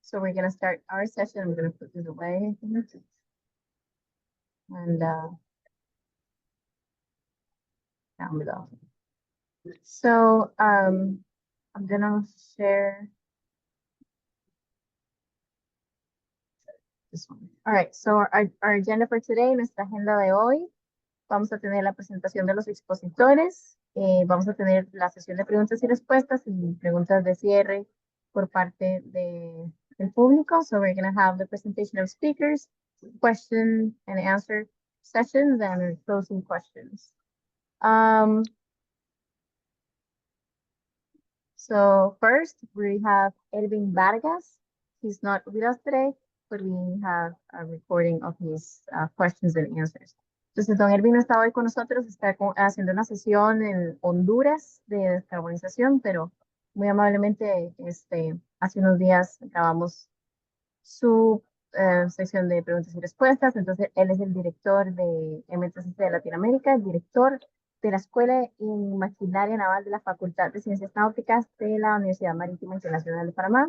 So we're gonna start our session. I'm gonna put this away. And down below. So I'm gonna share this one. All right, so our agenda for today, nuestra agenda de hoy, vamos a tener la presentación de los expositores, vamos a tener la sesión de preguntas y respuestas y preguntas de cierre por parte del público. So we're gonna have the presentation of speakers, question and answer sessions, and closing questions. So first we have Ervin Vargas. He's not with us today, but we have a recording of his questions and answers. Entonces, don Ervin no está hoy con nosotros, está haciendo una sesión en Honduras de descarbonización, pero muy amablemente hace unos días grabamos su sección de preguntas y respuestas. Entonces, él es el director de MTCC de Latinoamérica, el director de la Escuela en Maquinaria Naval de la Facultad de Ciencias Náuticas de la Universidad Marítima Internacional de Panamá.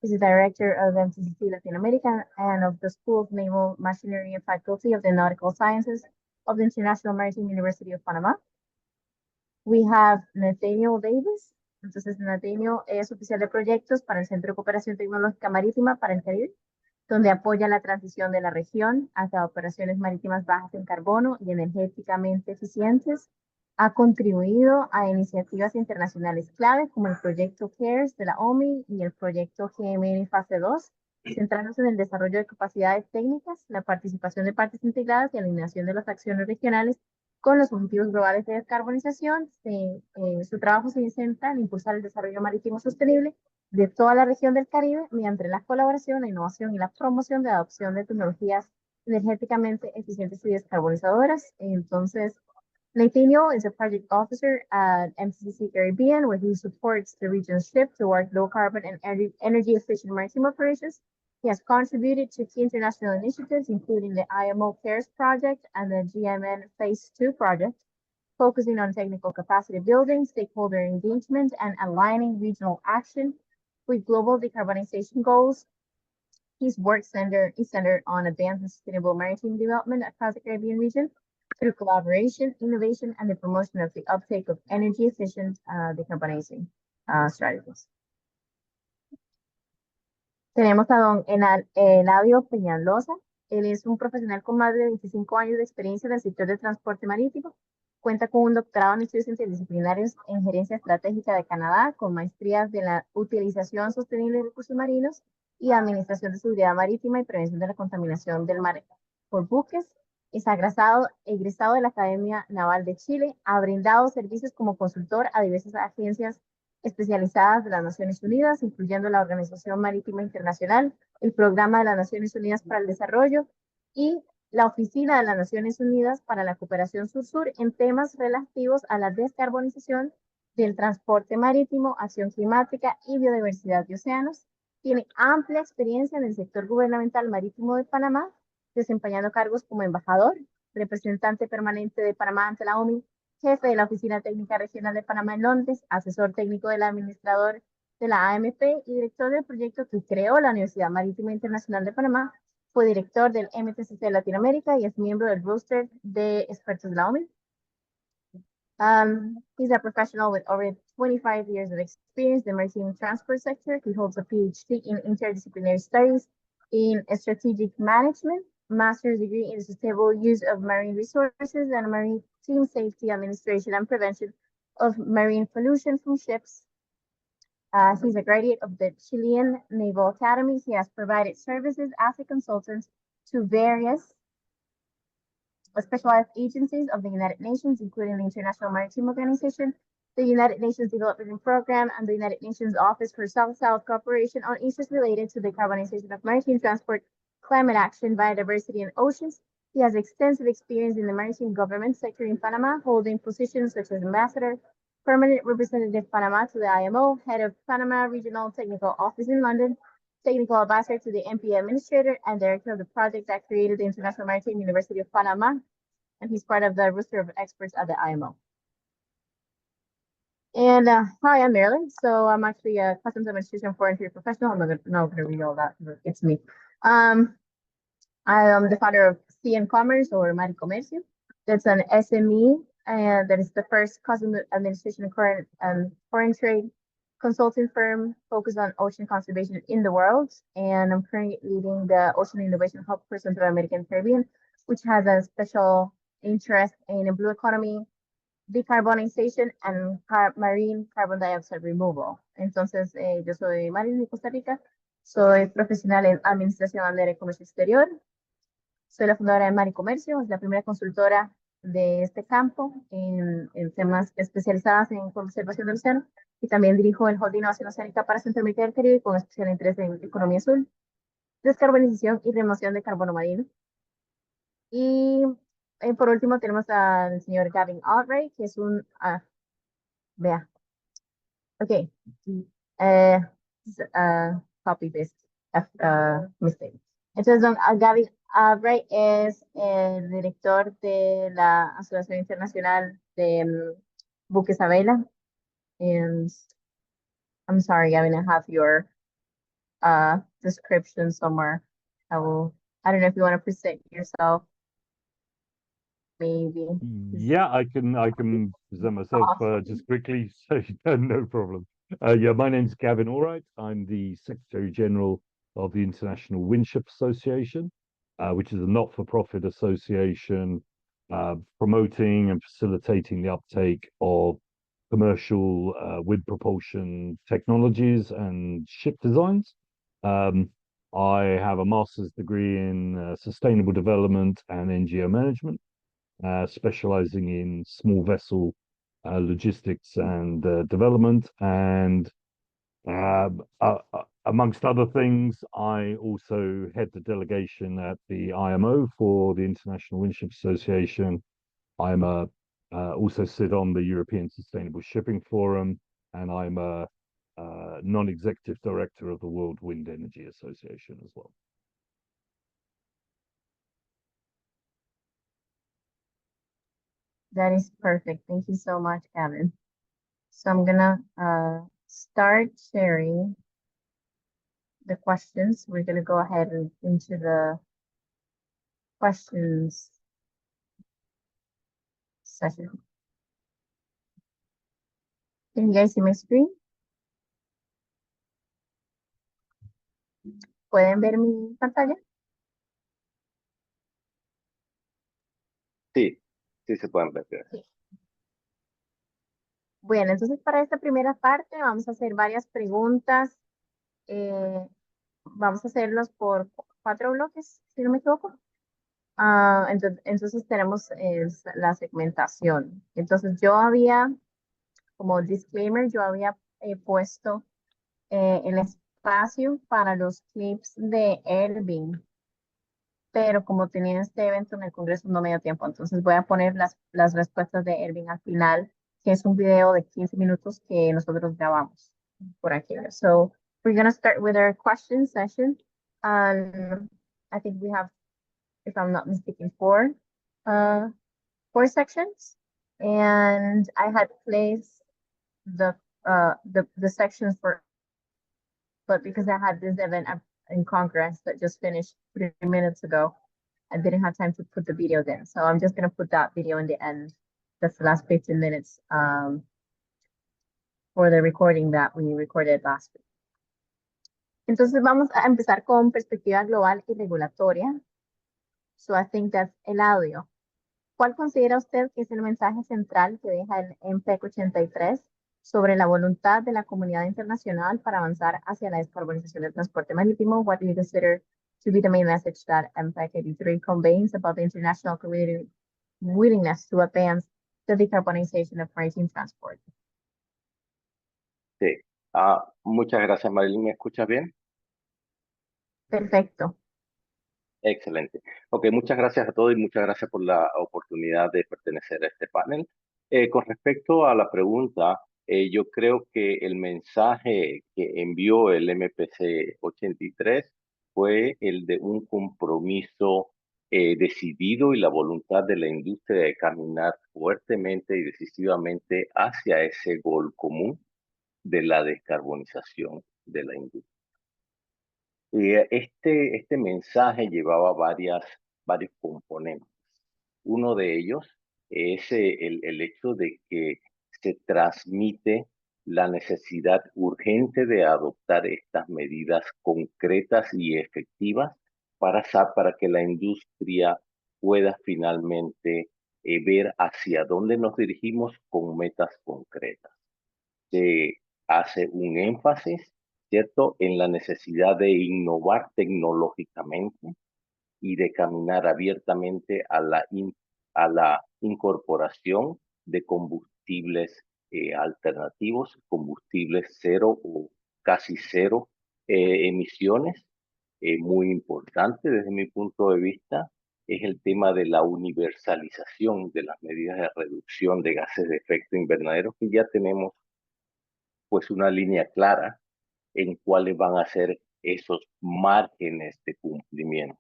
He's the director of MTCC Latin America and of the School of Naval Machinery and Faculty of the Nautical Sciences of the International Maritime University of Panama. We have Nathanael Davis. Entonces, Nathanael es oficial de proyectos para el Centro de Cooperación Tecnológica Marítima para el Caribe, donde apoya la transición de la región hacia operaciones marítimas bajas en carbono y energéticamente eficientes. Ha contribuido a iniciativas internacionales clave como el proyecto CARES de la OMI y el proyecto GMN Fase 2, centrándose en el desarrollo de capacidades técnicas, la participación de partes integradas y alineación de las acciones regionales con los objetivos globales de descarbonización. Su trabajo se centra en impulsar el desarrollo marítimo sostenible de toda la región del Caribe mediante la colaboración, la innovación y la promoción de adopción de tecnologías energéticamente eficientes y descarbonizadoras. Entonces, Nathanael is a project officer at MTCC Caribbean, where he supports the region's shift toward low carbon and energy efficient maritime operations. He has contributed to key international initiatives, including the IMO CARES project and the GMN Phase 2 project, focusing on technical capacity building, stakeholder engagement, and aligning regional action with global decarbonization goals. His work is centered on advanced and sustainable maritime development across the Caribbean region through collaboration, innovation, and the promotion of the uptake of energy-efficient decarbonizing strategies. Tenemos a don Eladio Penaloza. Él es un profesional con más de 25 años de experiencia en el sector de transporte marítimo. Cuenta con un doctorado en estudios interdisciplinarios en gerencia estratégica de Canadá, con maestrías de la utilización sostenible de recursos marinos y administración de seguridad marítima y prevención de la contaminación del mar por buques. Es egresado de la Academia Naval de Chile. Ha brindado servicios como consultor a diversas agencias especializadas de las Naciones Unidas, incluyendo la Organización Marítima Internacional, el Programa de las Naciones Unidas para el Desarrollo y la Oficina de las Naciones Unidas para la Cooperación Sur-Sur en temas relativos a la descarbonización del transporte marítimo, acción climática y biodiversidad de océanos. Tiene amplia experiencia en el sector gubernamental marítimo de Panamá, desempeñando cargos como embajador, representante permanente de Panamá ante la OMI, jefe de la Oficina Técnica Regional de Panamá en Londres, asesor técnico del administrador de la AMP y director del proyecto que creó la Universidad Marítima Internacional de Panamá. Fue director del MTCC de Latinoamérica y es miembro del roster de expertos de la OMI. He's a professional with over 25 years of experience in the maritime transport sector. He holds a PhD in interdisciplinary studies in strategic management, master's degree in sustainable use of marine resources, and maritime safety administration and prevention of marine pollution from ships. He's a graduate of the Chilean Naval Academy. He has provided services as a consultant to various specialized agencies of the United Nations, including the International Maritime Organization, the United Nations Development Program, and the United Nations Office for South-South Cooperation on issues related to the decarbonization of maritime transport, climate action, biodiversity, and oceans. He has extensive experience in the maritime government sector in Panama, holding positions such as ambassador, permanent representative Panama to the IMO, head of Panama Regional Technical Office in London, technical advisor to the MP administrator, and director of the project that created the International Maritime University of Panama. And he's part of the roster of experts at the IMO. And hi, I'm Marilyn. So I'm actually a customs administration foreign trade professional. I'm not gonna read all that. It's me. I am the founder of CN Commerce or Comercio. That's an SME, and that is the first customs administration and current foreign trade consulting firm focused on ocean conservation in the world. And I'm currently leading the Ocean Innovation Hub for Central America and Caribbean, which has a special interest in the blue economy, decarbonization, and marine carbon dioxide removal. Entonces, yo soy Marilyn de Costa Rica, soy profesional en Administración Bandera y Comercio Exterior. Soy la fundadora de Comercio, es la primera consultora de este campo en temas especializadas en conservación del océano, y también dirijo el Hub de Innovación Oceánica para Centroamérica y el Caribe con especial interés en economía azul, descarbonización y remoción de carbono marino. Y por último tenemos al señor Gavin Allwright, que es un, vea, ok, copy paste, mistake. Entonces, don Gavin Allwright es el director de la Asociación Internacional de Buques a Vela. And I'm sorry, Gavin, I have your description somewhere. I don't know if you want to present yourself, maybe. Yeah, I can present myself Awesome. just quickly, so no problem. Yeah, my name's Gavin Allwright. I'm the Secretary General of the International Windship Association, which is a not-for-profit association promoting and facilitating the uptake of commercial wind propulsion technologies and ship designs. I have a master's degree in sustainable development and NGO management, specializing in small vessel logistics and development. And amongst other things, I also head the delegation at the IMO for the International Windship Association. I'm also sit on the European Sustainable Shipping Forum, and I'm a non-executive director of the World Wind Energy Association as well. That is perfect. Thank you so much, Gavin. So I'm gonna start sharing the questions. We're gonna go ahead and into the questions session. Can you guys see my screen? ¿Pueden ver mi pantalla? Sí, sí se pueden ver. Sí. Bueno, entonces para esta primera parte vamos a hacer varias preguntas. Vamos a hacerlos por 4 bloques, si no me equivoco. Entonces tenemos la segmentación. Entonces yo había, como disclaimer, yo había puesto el espacio para los clips de Ervin, pero como tenía este evento en el Congreso no me dio tiempo, entonces voy a poner las respuestas de Ervin al final, que es un video de 15 minutos que nosotros grabamos por aquí. So we're going to start with our question session. I think we have, if I'm not mistaken, 4 sections, and I had placed the sections for, but because I had this event in Congress that just finished 3 minutes ago, I didn't have time to put the video there. So I'm just gonna put that video in the end. That's the last 15 minutes for the recording that we recorded last week. Entonces vamos a empezar con perspectiva global y regulatoria. So I think that's Eladio. ¿Cuál considera usted que es el mensaje central que deja el MPEC 83 sobre la voluntad de la comunidad internacional para avanzar hacia la descarbonización del transporte marítimo? What do you consider to be the main message that MPEC 83 conveys about the international community willingness to advance the decarbonization of maritime transport? Sí. Muchas gracias, Marilyn. ¿Me escuchas bien? Perfecto. Excelente. Ok, muchas gracias a todos y muchas gracias por la oportunidad de pertenecer a este panel. Con respecto a la pregunta, yo creo que el mensaje que envió el MPC 83 fue el de un compromiso decidido y la voluntad de la industria de caminar fuertemente y decisivamente hacia ese gol común de la descarbonización de la industria. Este mensaje llevaba varios componentes. Uno de ellos es el hecho de que se transmite la necesidad urgente de adoptar estas medidas concretas y efectivas para que la industria pueda finalmente ver hacia dónde nos dirigimos con metas concretas. Se hace un énfasis, ¿cierto?, en la necesidad de innovar tecnológicamente y de caminar abiertamente a la incorporación de combustibles alternativos, combustibles cero o casi cero emisiones. Muy importante desde mi punto de vista es el tema de la universalización de las medidas de reducción de gases de efecto invernadero, que ya tenemos pues una línea clara en cuáles van a ser esos márgenes de cumplimiento.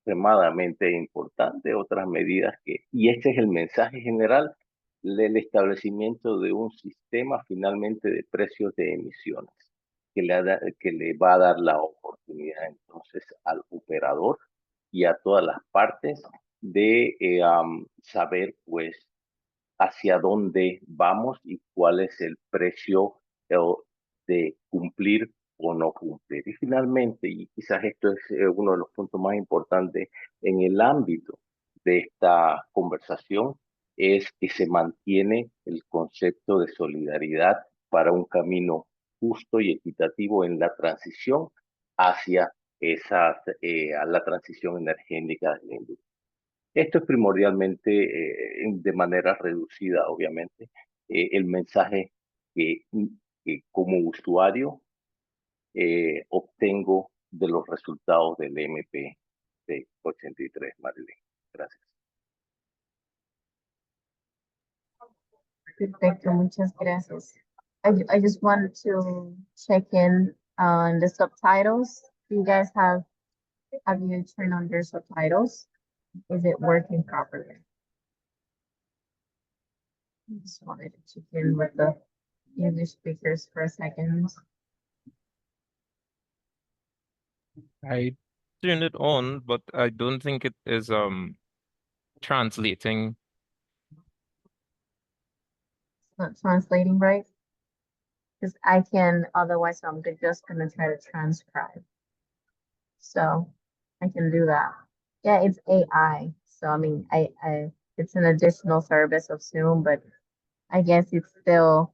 Extremadamente importante, otras medidas y este es el mensaje general del establecimiento de un sistema finalmente de precios de emisiones, que le va a dar la oportunidad entonces al operador y a todas las partes de saber pues hacia dónde vamos y cuál es el precio de cumplir o no cumplir. Y finalmente, y quizás esto es uno de los puntos más importantes en el ámbito de esta conversación, es que se mantiene el concepto de solidaridad para un camino justo y equitativo en la transición hacia a la transición energética de la industria. Esto es primordialmente, de manera reducida, obviamente, el mensaje que como usuario obtengo de los resultados del MP de 83, Marilyn. Gracias. Perfecto, muchas gracias. I just wanted to check in on the subtitles. Do you guys have you turned on your subtitles? Is it working properly? I just wanted to check in with the English speakers for a second. I turned it on, but I don't think it is translating. It's not translating right. Because I can, otherwise I'm just gonna try to transcribe. So I can do that. Yeah, it's AI. So I mean, it's an additional service of Zoom, but I guess it's still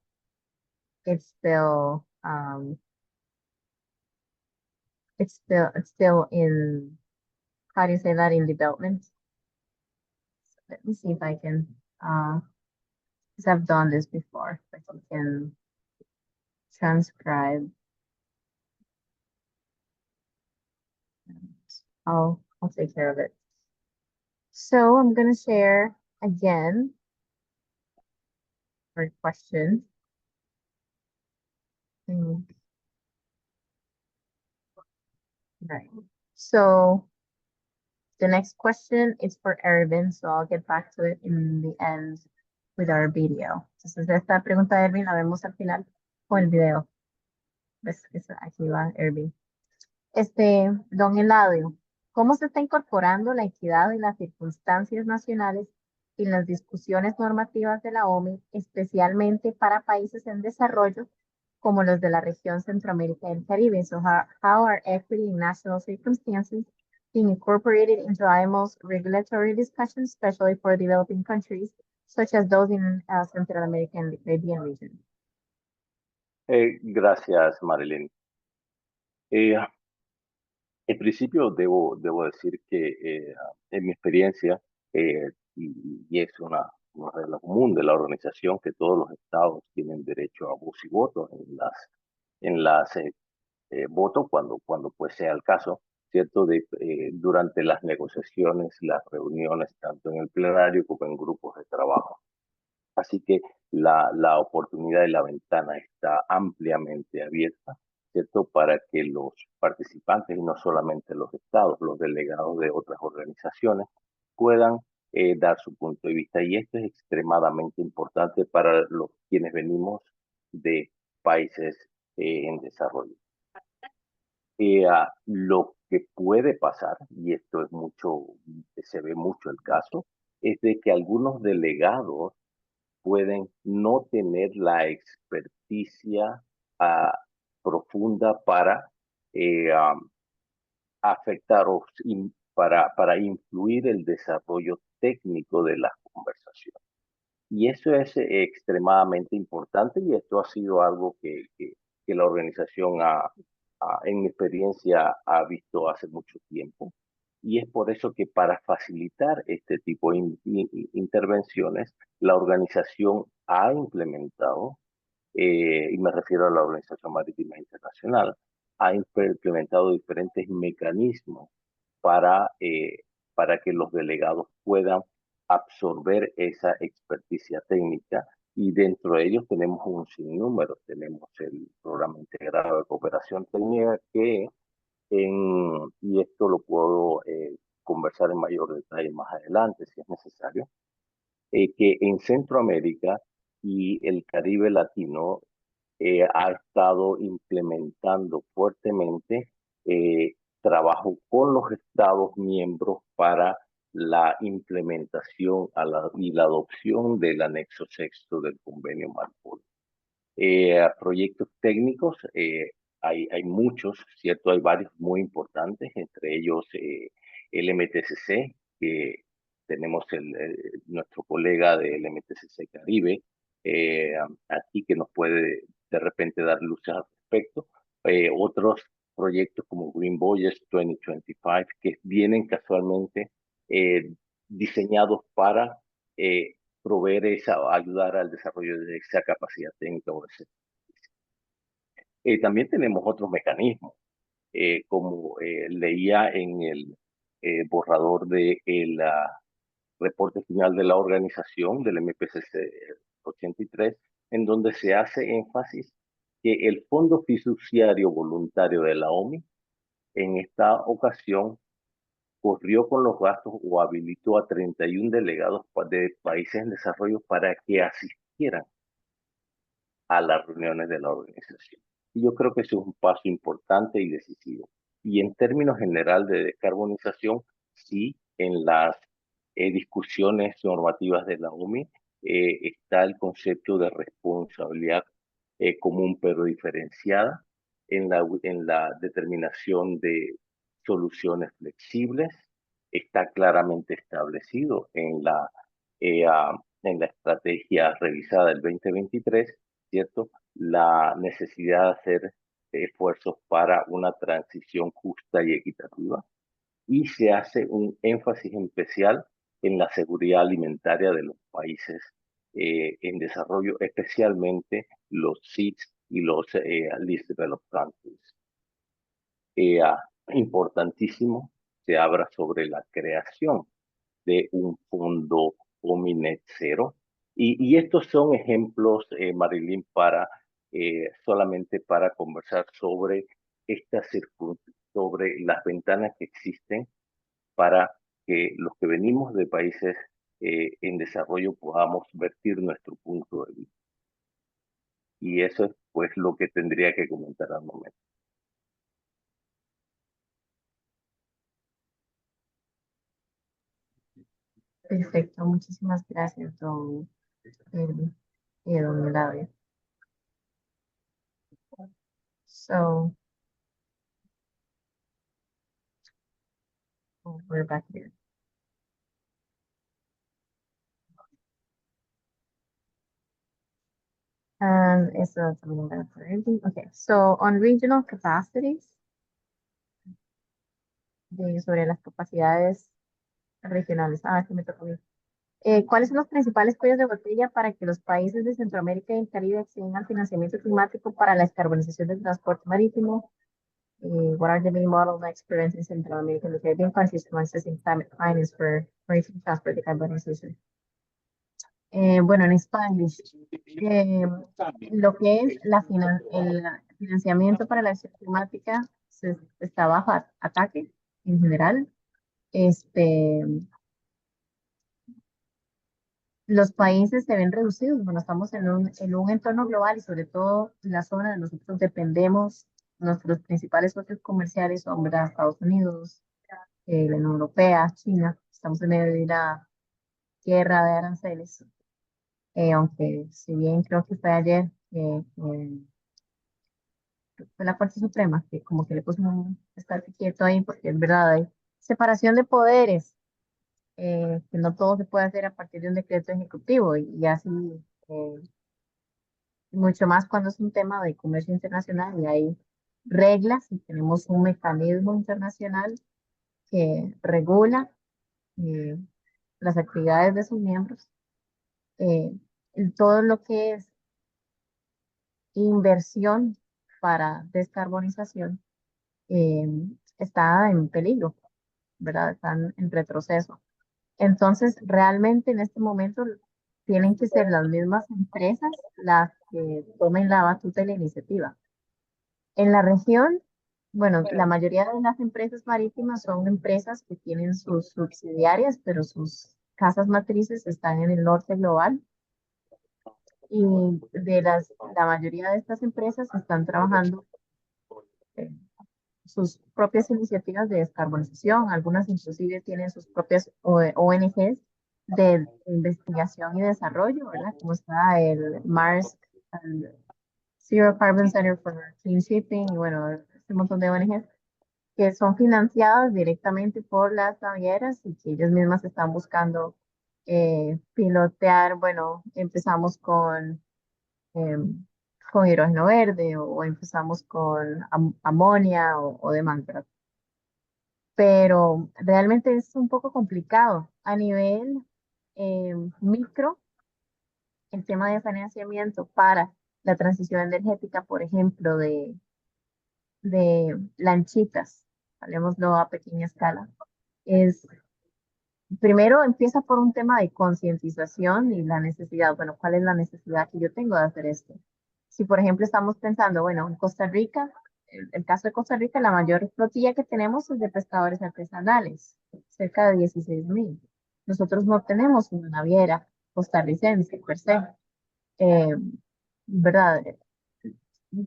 it's still in, how do you say that, in development? So let me see if I can because I've done this before, but you can transcribe. I'll take care of it. So I'm gonna share again for question. Right. So the next question is for Ervin, so I'll get back to it in the end with our video. Entonces esta pregunta de Ervin la vemos al final con el video. ¿Ves? Aquí va Ervin. Don Eladio, ¿cómo se está incorporando la equidad y las circunstancias nacionales en las discusiones normativas de la OMI, especialmente para países en desarrollo como los de la región Centroamérica y el Caribe? So how are equity and national circumstances being incorporated into IMO's regulatory discussions, especially for developing countries, such as those in Central America and the Caribbean region? Gracias, Marilyn. En principio, debo decir que en mi experiencia, y es una regla común de la organización, que todos los estados tienen derecho a voz y voto en las votos cuando pues sea el caso, ¿cierto? Durante las negociaciones, las reuniones, tanto en el plenario como en grupos de trabajo. Así que la oportunidad y la ventana está ampliamente abierta, ¿cierto? Para que los participantes, y no solamente los estados, los delegados de otras organizaciones, puedan dar su punto de vista. Y esto es extremadamente importante para los quienes venimos de países en desarrollo. Lo que puede pasar, y esto es mucho, se ve mucho el caso, es de que algunos delegados pueden no tener la experticia profunda para afectar o para influir el desarrollo técnico de las conversaciones. Y eso es extremadamente importante, y esto ha sido algo que la organización en mi experiencia ha visto hace mucho tiempo. Y es por eso que para facilitar este tipo de intervenciones, la organización ha implementado, y me refiero a la Organización Marítima Internacional, ha implementado diferentes mecanismos para que los delegados puedan absorber esa experticia técnica, y dentro de ellos tenemos un sinnúmero. Tenemos el Programa Integrado de Cooperación Técnica y esto lo puedo conversar en mayor detalle más adelante si es necesario, que en Centroamérica y el Caribe latino ha estado implementando fuertemente trabajo con los Estados miembros para la implementación y la adopción del anexo sexto del convenio Marpol. Proyectos técnicos, hay muchos, ¿cierto? Hay varios muy importantes, entre ellos el MTCC, que tenemos nuestro colega del MTCC Caribe aquí, que nos puede de repente dar luces al respecto. Otros proyectos como Green Voyage 2025, que vienen casualmente diseñados para proveer ayudar al desarrollo de esa capacidad técnica. También tenemos otros mecanismos, como leía en el borrador del reporte final de la organización del MPCC 83, en donde se hace énfasis que el Fondo Fiduciario Voluntario de la OMI en esta ocasión corrió con los gastos o habilitó a 31 delegados de países en desarrollo para que asistieran a las reuniones de la organización. Y yo creo que eso es un paso importante y decisivo. Y en términos general de descarbonización, sí, en las discusiones normativas de la OMI está el concepto de responsabilidad común pero diferenciada en la determinación de soluciones flexibles. Está claramente establecido en la estrategia revisada del 2023, ¿cierto? La necesidad de hacer esfuerzos para una transición justa y equitativa. Y se hace un énfasis especial en la seguridad alimentaria de los países en desarrollo, especialmente los SEEDs y los Least Developed Countries. Importantísimo, se habla sobre la creación de un fondo OMI Net Zero. Y estos son ejemplos, Marilyn, solamente para conversar sobre sobre las ventanas que existen para que los que venimos de países en desarrollo podamos vertir nuestro punto de vista. Y eso es pues lo que tendría que comentar al momento. Perfecto, muchísimas gracias, don Ervin y don Eladio. So, we're back here. Eso también va for Ervin. Okay, so on regional capacities, sobre las capacidades regionales. Que me tocó a mí. ¿Cuáles son los principales cuellos de botella para que los países de Centroamérica y el Caribe accedan al financiamiento climático para la descarbonización del transporte marítimo? What are the main bottlenecks preventing Central America and the Caribbean countries from accessing climate finance for maritime transport decarbonization? Bueno, en Spanish, lo que es financiamiento para la acción climática está bajo ataque en general. Los países se ven reducidos. Bueno, estamos en un entorno global y sobre todo en la zona de nosotros dependemos, nuestros principales socios comerciales son, ¿verdad?, Estados Unidos, la Unión Europea, China. Estamos en medio de una guerra de aranceles, aunque si bien creo que fue ayer, fue la Corte Suprema que como que le puso un estate quieto ahí, porque es verdad, hay separación de poderes, que no todo se puede hacer a partir de un decreto ejecutivo y así, eh, mucho más cuando es un tema de comercio internacional y hay reglas y tenemos un mecanismo internacional que regula eh, las actividades de sus miembros. Todo lo que es inversión para descarbonización eh, está en peligro, ¿verdad? Están en retroceso. Entonces, realmente en este momento tienen que ser las mismas empresas las que tomen la batuta de la iniciativa. En la región, bueno, la mayoría de las empresas marítimas son empresas que tienen sus subsidiarias, pero sus casas matrices están en el norte global. Y la mayoría de estas empresas están trabajando sus propias iniciativas de descarbonización. Algunas inclusive tienen sus propias ONGs de investigación y desarrollo, ¿verdad? Como está el Mars, el Zero Carbon Center for Clean Shipping, y bueno, este montón de ONGs que son financiadas directamente por las navieras y que ellas mismas están buscando pilotear. Bueno, empezamos con hidrógeno verde o empezamos con amonia o demás, ¿verdad? Pero realmente es un poco complicado. A nivel micro, el tema de financiamiento para la transición energética, por ejemplo, de lanchitas, hablemoslo a pequeña escala, es primero empieza por un tema de concientización y la necesidad. Bueno, ¿cuál es la necesidad que yo tengo de hacer esto? Si, por ejemplo, estamos pensando, bueno, en Costa Rica, el caso de Costa Rica, la mayor flotilla que tenemos es de pescadores artesanales, cerca de 16.000. Nosotros no tenemos una naviera costarricense per se, eh, ¿verdad?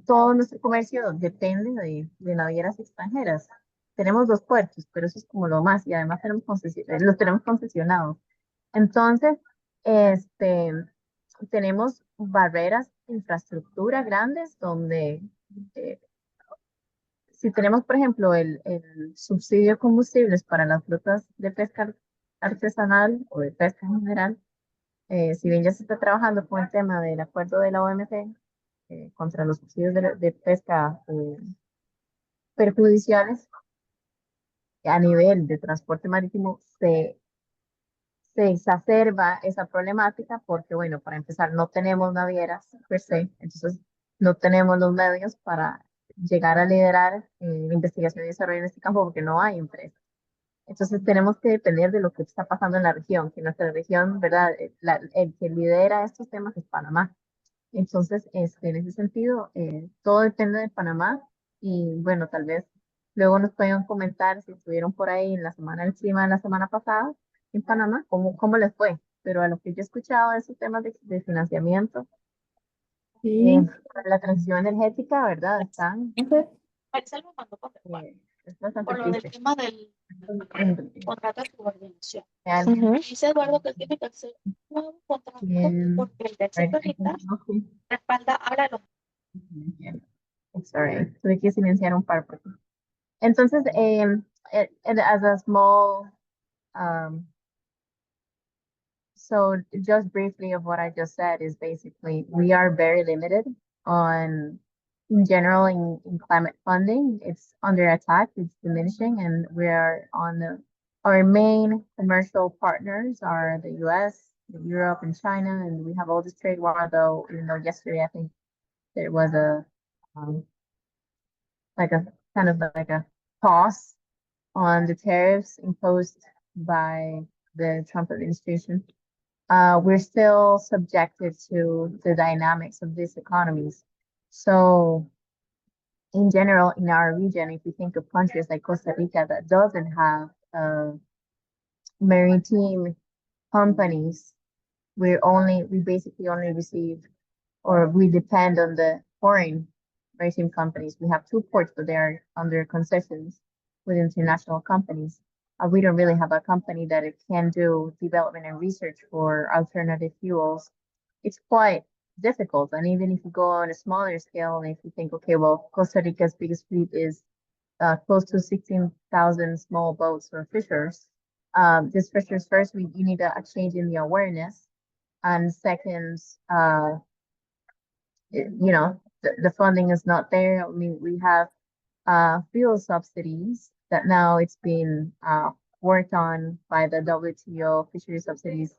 Todo nuestro comercio depende de navieras extranjeras. Tenemos 2 puertos, pero eso es como lo más, y además los tenemos concesionados. Entonces, tenemos barreras de infraestructura grandes donde, eh, si tenemos, por ejemplo, el subsidio de combustibles para las flotas de pesca artesanal o de pesca en general, si bien ya se está trabajando con el tema del acuerdo de la OMC contra los subsidios de pesca perjudiciales, a nivel de transporte marítimo se exacerba esa problemática porque, bueno, para empezar, no tenemos navieras per se, entonces no tenemos los medios para llegar a liderar investigación y desarrollo en este campo porque no hay empresas. Entonces tenemos que depender de lo que está pasando en la región, que nuestra región, ¿verdad? El que lidera estos temas es Panamá. Entonces, en ese sentido, todo depende de Panamá y bueno, tal vez luego nos pueden comentar si estuvieron por ahí en la semana del clima de la semana pasada en Panamá, cómo les fue. Pero a lo que yo he escuchado de esos temas de financiamiento, Sí. para la transición energética, ¿verdad? Están, Maricel me mandó es bastante por lo del triste. tema del contrato de subordinación. Realmente, Dice Eduardo que tiene que hacer un nuevo contrato porque el de acceso digital respalda, habla de los sorry, tuve que silenciar un par. Entonces, as a small, so just briefly of what I just said is basically we are very limited on, in general, in climate funding. It's under attack, it's diminishing, and we are our main commercial partners are the US, Europe, and China, and we have all this trade war, though, even though yesterday I think there was like a kind of like a pause on the tariffs imposed by the Trump administration. We're still subjected to the dynamics of these economies. So in general, in our region, if you think of countries like Costa Rica that doesn't have maritime companies, we basically only receive, or we depend on the foreign maritime companies. We have 2 ports, but they are under concessions with international companies. We don't really have a company that it can do development and research for alternative fuels. It's quite difficult. And even if you go on a smaller scale, and if you think, okay, well, Costa Rica's biggest fleet is close to 16,000 small boats or fishers. These fishers, first, you need a change in the awareness. And second, the funding is not there. I mean, we have fuel subsidies that now it's been worked on by the WTO fishery subsidies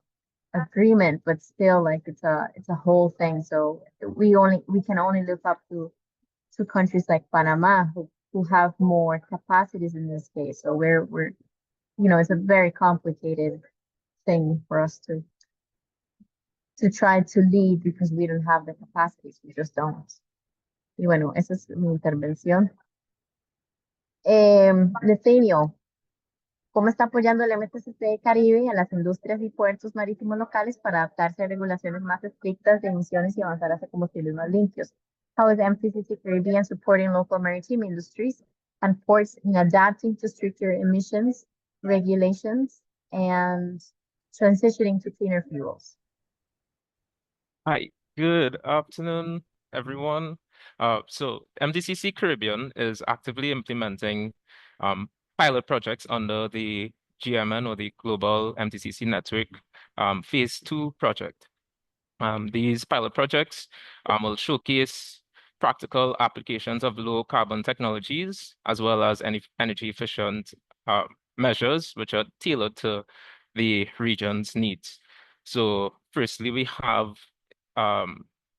agreement, but still, like, it's a whole thing. So we can only look up to countries like Panama who have more capacities in this case. So we're it's a very complicated thing for us to try to lead, because we don't have the capacities. We just don't. Y bueno, esa es mi intervención. Nathanael, ¿cómo está apoyando el MTCC Caribe a las industrias y puertos marítimos locales para adaptarse a regulaciones más estrictas de emisiones y avanzar hacia combustibles más limpios? How is MTCC Caribbean supporting local maritime industries and ports in adapting to stricter emissions regulations and transitioning to cleaner fuels? Hi, good afternoon, everyone. So MTCC Caribbean is actively implementing pilot projects under the GMN, or the Global MTCC Network Phase 2 project. These pilot projects will showcase practical applications of low carbon technologies, as well as energy efficient measures which are tailored to the region's needs. So firstly, we have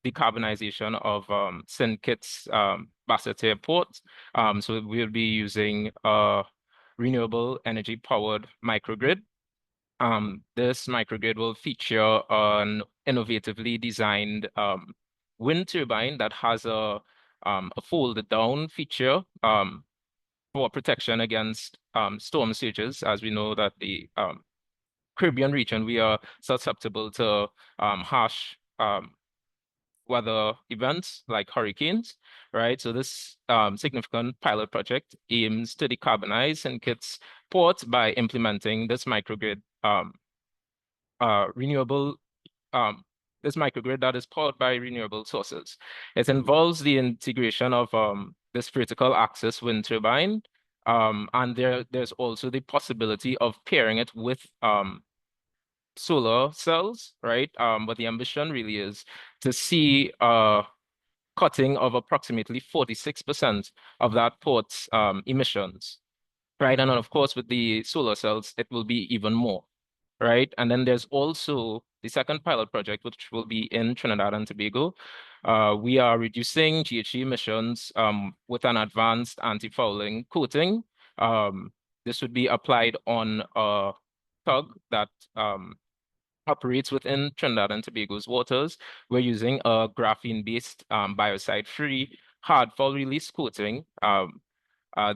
decarbonization of St. Kitts Bassett Airport. So we'll be using a renewable energy powered microgrid. This microgrid will feature an innovatively designed wind turbine that has a folded down feature for protection against storm surges. As we know that the Caribbean region, we are susceptible to harsh weather events like hurricanes, right? So this significant pilot project aims to decarbonize St. Kitts Port by implementing this microgrid this microgrid that is powered by renewable sources. It involves the integration of this vertical axis wind turbine, and there's also the possibility of pairing it with solar cells, right? But the ambition really is to see a cutting of approximately 46% of that port's emissions, right? And then, of course, with the solar cells, it will be even more, right? And then there's also the second pilot project, which will be in Trinidad and Tobago. We are reducing GHG emissions with an advanced anti-fouling coating. This would be applied on a tug that operates within Trinidad and Tobago's waters. We're using a graphene-based biocide-free hard fall release coating.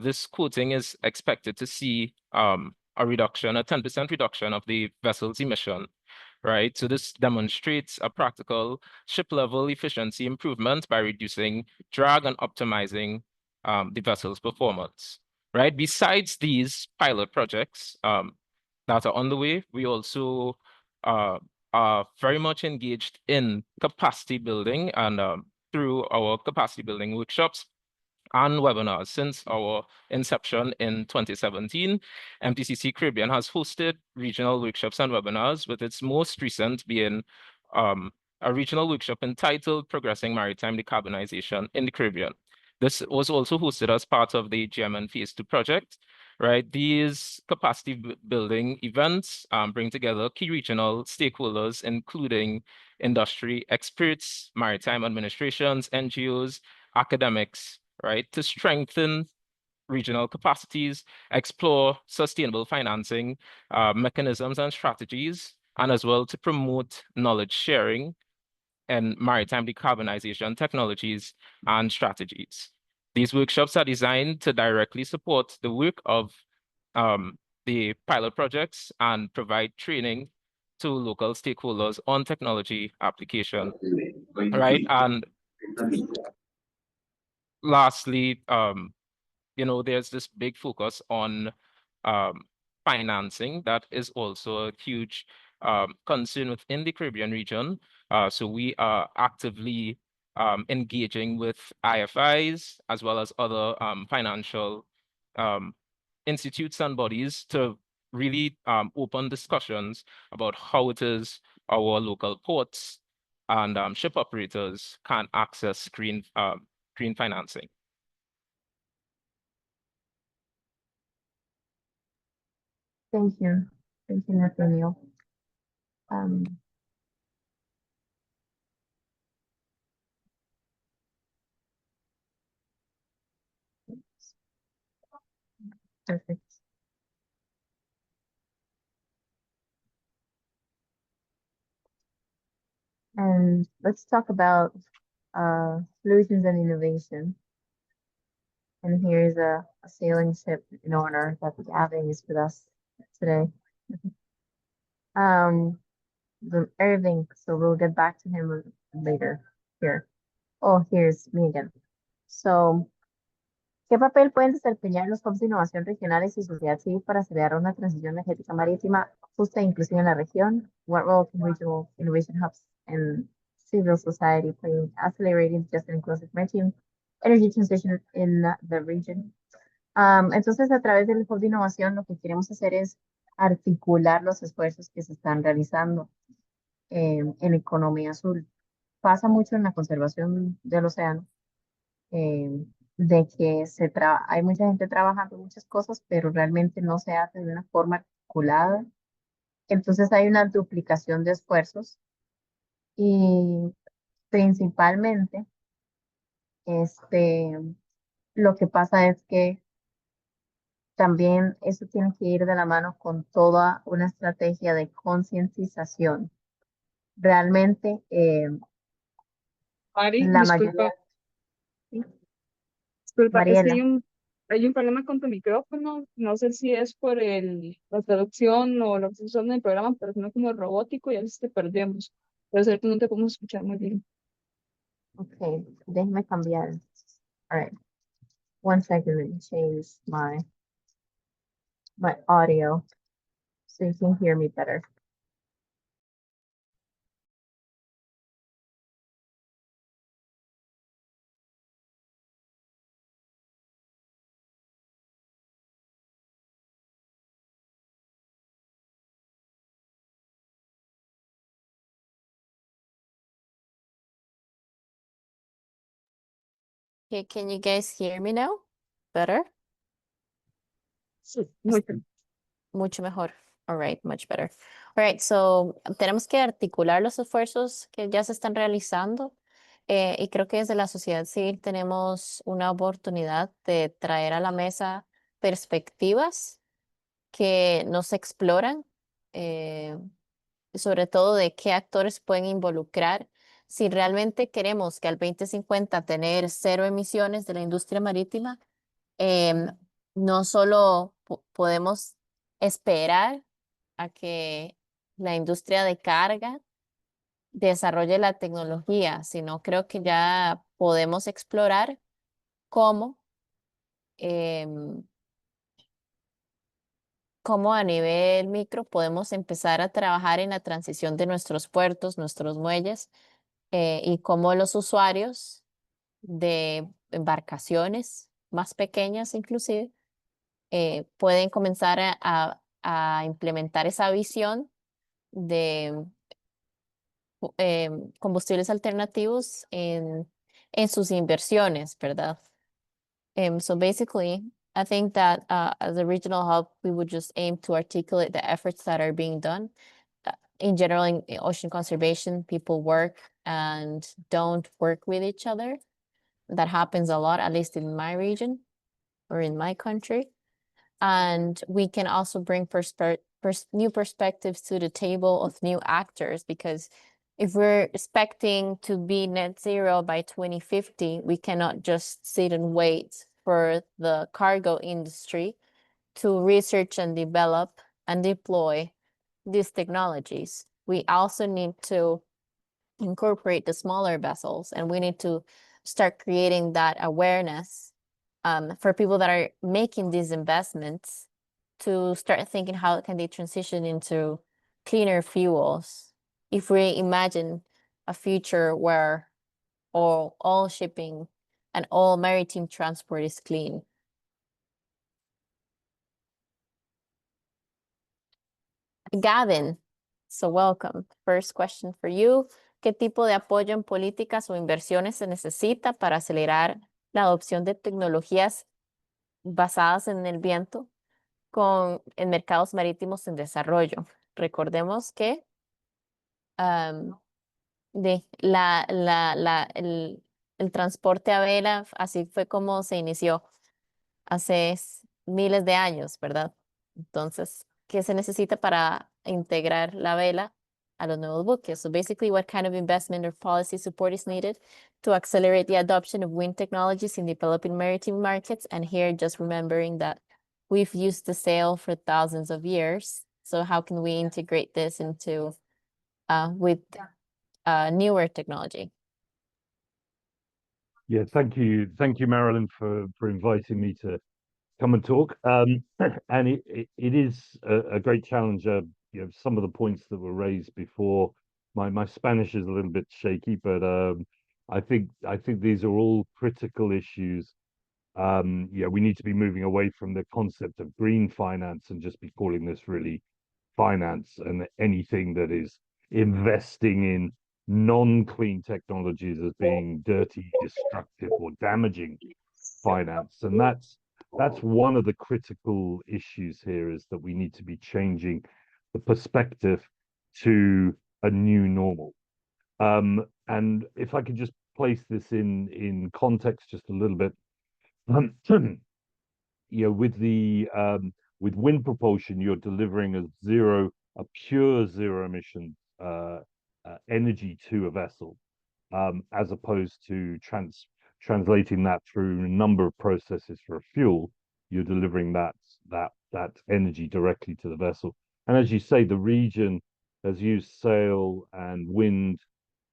This coating is expected to see a 10% reduction of the vessel's emission, right? So this demonstrates a practical ship-level efficiency improvement by reducing drag and optimizing the vessel's performance, right? Besides these pilot projects that are on the way, we also are very much engaged in capacity building, and through our capacity building workshops and webinars since our inception in 2017, MTCC Caribbean has hosted regional workshops and webinars, with its most recent being a regional workshop entitled Progressing Maritime Decarbonization in the Caribbean. This was also hosted as part of the GMN Phase 2 project, right? These capacity building events bring together key regional stakeholders, including industry experts, maritime administrations, NGOs, academics, right, to strengthen regional capacities, explore sustainable financing mechanisms and strategies, and as well to promote knowledge sharing and maritime decarbonization technologies and strategies. These workshops are designed to directly support the work of the pilot projects and provide training to local stakeholders on technology application, right? And lastly, there's this big focus on financing that is also a huge concern within the Caribbean region. So we are actively engaging with IFIs as well as other financial institutes and bodies to really open discussions about how it is our local ports and ship operators can access green financing. Thank you. Thank you, Nathanael. Perfect. And let's talk about solutions and innovation. And here's a sailing ship in honor that Gavin is with us today. Ervin, so we'll get back to him later here. Oh, here's me again. So, ¿qué papel pueden desempeñar los hubs de innovación regionales y sociedad civil para acelerar una transición energética marítima justa e inclusiva en la región? What role can regional innovation hubs and civil society play in accelerating just and inclusive maritime energy transition in the region? Entonces, a través del hub de innovación, lo que queremos hacer es articular los esfuerzos que se están realizando en economía azul. Pasa mucho en la conservación del océano. De que hay mucha gente trabajando muchas cosas, pero realmente no se hace de una forma articulada. Entonces hay una duplicación de esfuerzos y principalmente lo que pasa es que también eso tiene que ir de la mano con toda una estrategia de concientización. Realmente Mari, la disculpa, mayoría... ¿sí? disculpa, es que Mariela. hay un problema con tu micrófono. No sé si es por la traducción o lo que se usa en el programa, pero suena como robótico y a veces te perdemos. Pero cierto, no te podemos escuchar muy bien. Ok, déjeme cambiar. All right. 1 second, let me change my audio so you can hear me better. Okay, can you guys hear me now? Better? Sí, muy bien. Mucho mejor. All right, much better. All right, so tenemos que articular los esfuerzos que ya se están realizando y creo que desde la sociedad civil tenemos una oportunidad de traer a la mesa perspectivas que no se exploran, sobre todo de qué actores pueden involucrar. Si realmente queremos que al 2050 tener 0 emisiones de la industria marítima, no solo podemos esperar a que la industria de carga desarrolle la tecnología, sino creo que ya podemos explorar cómo a nivel micro podemos empezar a trabajar en la transición de nuestros puertos, nuestros muelles, y cómo los usuarios de embarcaciones más pequeñas inclusive pueden comenzar a implementar esa visión de combustibles alternativos en sus inversiones, ¿verdad? So basically, I think that as a regional hub, we would just aim to articulate the efforts that are being done. In general, in ocean conservation, people work and don't work with each other. That happens a lot, at least in my region or in my country. And we can also bring new perspectives to the table of new actors, because if we're expecting to be net zero by 2050, we cannot just sit and wait for the cargo industry to research and develop and deploy these technologies. We also need to incorporate the smaller vessels, and we need to start creating that awareness for people that are making these investments to start thinking how can they transition into cleaner fuels. If we imagine a future where all shipping and all maritime transport is clean. Gavin, so welcome. First question for you. ¿Qué tipo de apoyo en políticas o inversiones se necesita para acelerar la adopción de tecnologías basadas en el viento en mercados marítimos en desarrollo? Recordemos que el transporte a vela, así fue como se inició hace miles de años, ¿verdad? Entonces, ¿qué se necesita para integrar la vela a los nuevos buques? So basically, what kind of investment or policy support is needed to accelerate the adoption of wind technologies in developing maritime markets? And here, just remembering that we've used the sail for thousands of years. So how can we integrate this into with newer technology? Yeah, thank you, Marilyn, for inviting me to come and talk. And it is a great challenge. You know, some of the points that were raised before, my Spanish is a little bit shaky, but I think these are all critical issues. Yeah, we need to be moving away from the concept of green finance and just be calling this really finance, and anything that is investing in non-clean technologies as being dirty, destructive, or damaging finance. And that's one of the critical issues here, is that we need to be changing the perspective to a new normal. And if I could just place this in context just a little bit, you know, with wind propulsion, you're delivering a pure zero emission energy to a vessel, as opposed to translating that through a number of processes for a fuel. You're delivering that energy directly to the vessel. And as you say, the region has used sail and wind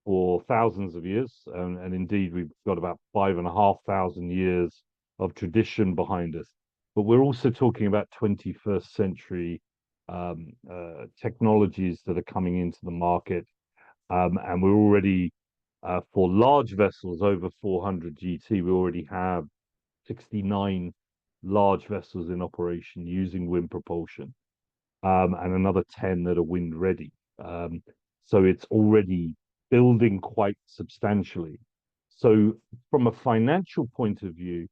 for thousands of years, and indeed we've got about 5,500 years of tradition behind us. But we're also talking about 21st century technologies that are coming into the market, and we're already for large vessels over 400 GT, we already have 69 large vessels in operation using wind propulsion, and another 10 that are wind ready. So it's already building quite substantially. So from a financial point of view,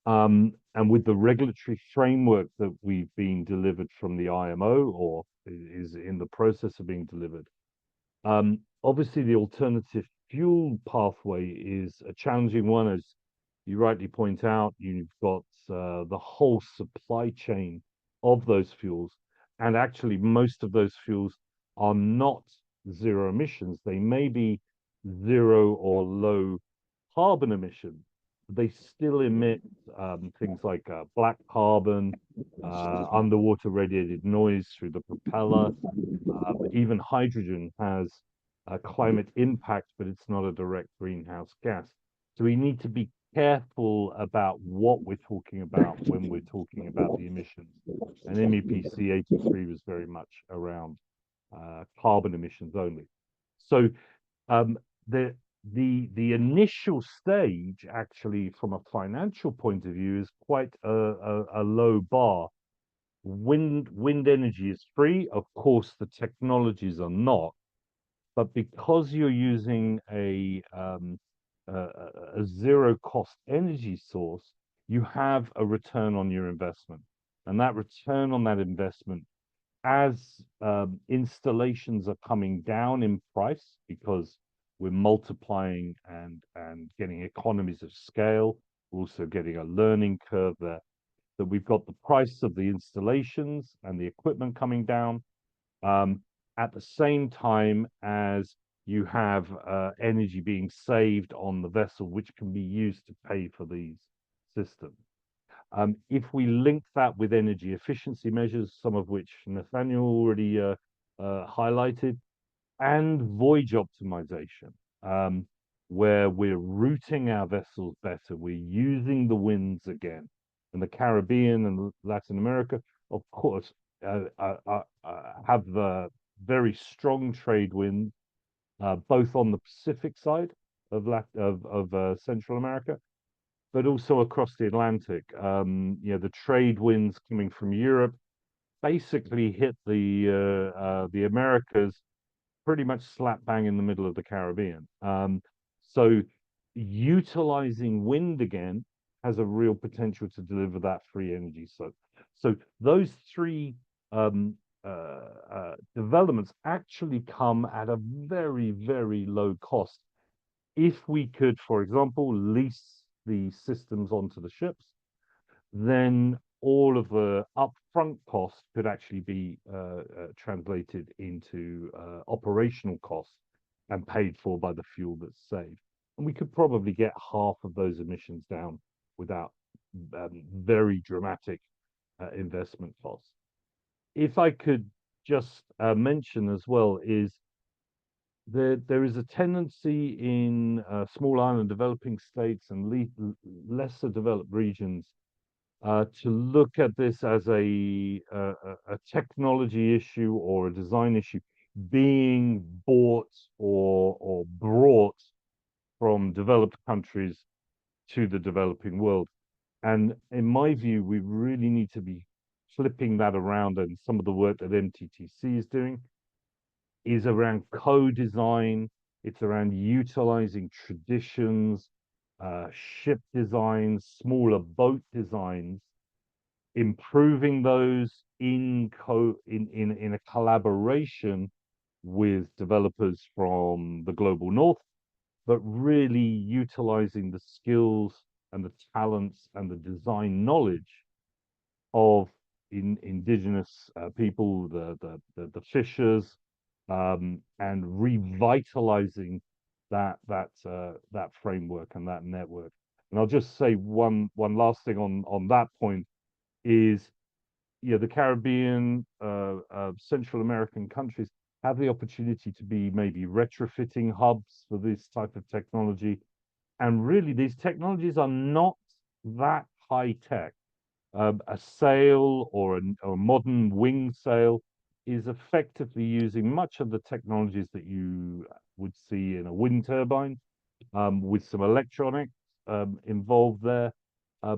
and with the regulatory framework that we've been delivered from the IMO, or is in the process of being delivered, obviously the alternative fuel pathway is a challenging one. As you rightly point out, you've got the whole supply chain of those fuels, and actually most of those fuels are not zero emissions. They may be zero or low carbon emissions. They still emit things like black carbon, underwater radiated noise through the propeller. Even hydrogen has a climate impact, but it's not a direct greenhouse gas. So we need to be careful about what we're talking about when we're talking about the emissions. And MEPC 83 was very much around carbon emissions only. So the initial stage, actually, from a financial point of view, is quite a low bar. Wind energy is free. Of course, the technologies are not. But because you're using a zero cost energy source, you have a return on your investment. And that return on that investment, as installations are coming down in price, because we're multiplying and getting economies of scale, we're also getting a learning curve there, that we've got the price of the installations and the equipment coming down, at the same time as you have energy being saved on the vessel, which can be used to pay for these systems. If we link that with energy efficiency measures, some of which Nathanael already highlighted, and voyage optimization, where we're routing our vessels better, we're using the winds again. And the Caribbean and Latin America, of course, have very strong trade winds, both on the Pacific side of Central America, but also across the Atlantic. You know, the trade winds coming from Europe basically hit the Americas pretty much slap bang in the middle of the Caribbean. So utilizing wind again has a real potential to deliver that free energy. So those three developments actually come at a very, very low cost. If we could, for example, lease the systems onto the ships, then all of the upfront costs could actually be translated into operational costs and paid for by the fuel that's saved. And we could probably get half of those emissions down without very dramatic investment costs. If I could just mention as well is there is a tendency in small island developing states and lesser developed regions to look at this as a technology issue or a design issue being bought or brought from developed countries to the developing world. And in my view, we really need to be flipping that around, and some of the work that MTCC is doing is around co-design. It's around utilizing traditions, ship designs, smaller boat designs, improving those in a collaboration with developers from the global north, but really utilizing the skills and the talents and the design knowledge of indigenous people, the fishers, and revitalizing that framework and that network. And I'll just say one last thing on that point is, you know, the Caribbean, Central American countries have the opportunity to be maybe retrofitting hubs for this type of technology. And really, these technologies are not that high tech. A sail or a modern wing sail is effectively using much of the technologies that you would see in a wind turbine, with some electronics involved there,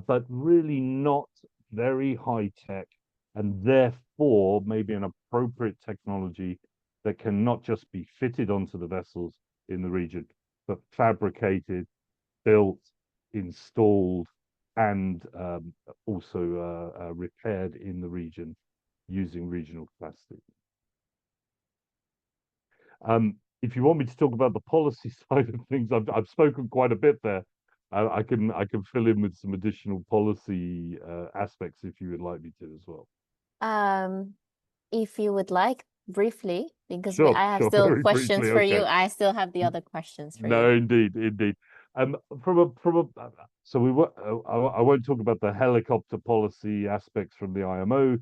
but really not very high tech, and therefore maybe an appropriate technology that can not just be fitted onto the vessels in the region, but fabricated, built, installed, and also repaired in the region using regional capacity. If you want me to talk about the policy side of things, I've spoken quite a bit there. I can fill in with some additional policy aspects if you would like me to as well. If you would like, briefly, because Sure, I have sure, still very questions briefly, for you. okay. I still have the other questions for No, you. indeed. So I won't talk about the helicopter policy aspects from the IMO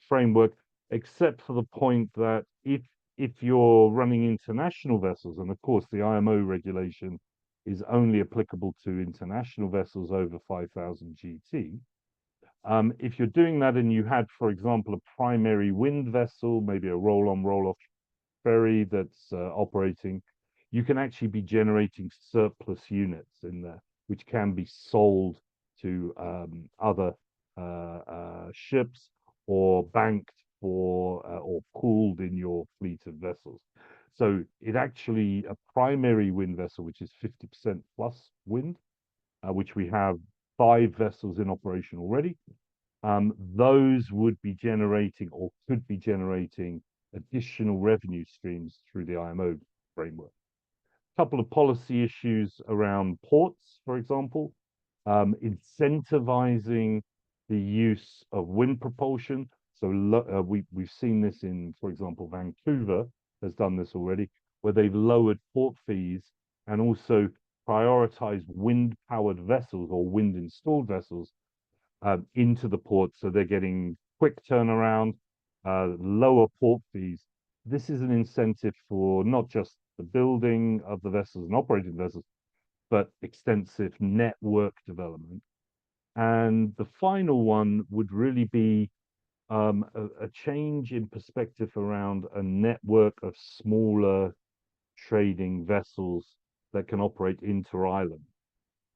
framework, except for the point that if you're running international vessels, and of course the IMO regulation is only applicable to international vessels over 5,000 GT. If you're doing that and you had, for example, a primary wind vessel, maybe a roll-on, roll-off ferry that's operating, you can actually be generating surplus units in there, which can be sold to other ships or banked for or pooled in your fleet of vessels. So it actually, a primary wind vessel, which is 50% plus wind, which we have 5 vessels in operation already, those would be generating or could be generating additional revenue streams through the IMO framework. A couple of policy issues around ports, for example, incentivizing the use of wind propulsion. So we've seen this in, for example, Vancouver, has done this already, where they've lowered port fees and also prioritized wind-powered vessels or wind-installed vessels into the port, so they're getting quick turnaround, lower port fees. This is an incentive for not just the building of the vessels and operating vessels, but extensive network development. And the final one would really be a change in perspective around a network of smaller trading vessels that can operate inter-island.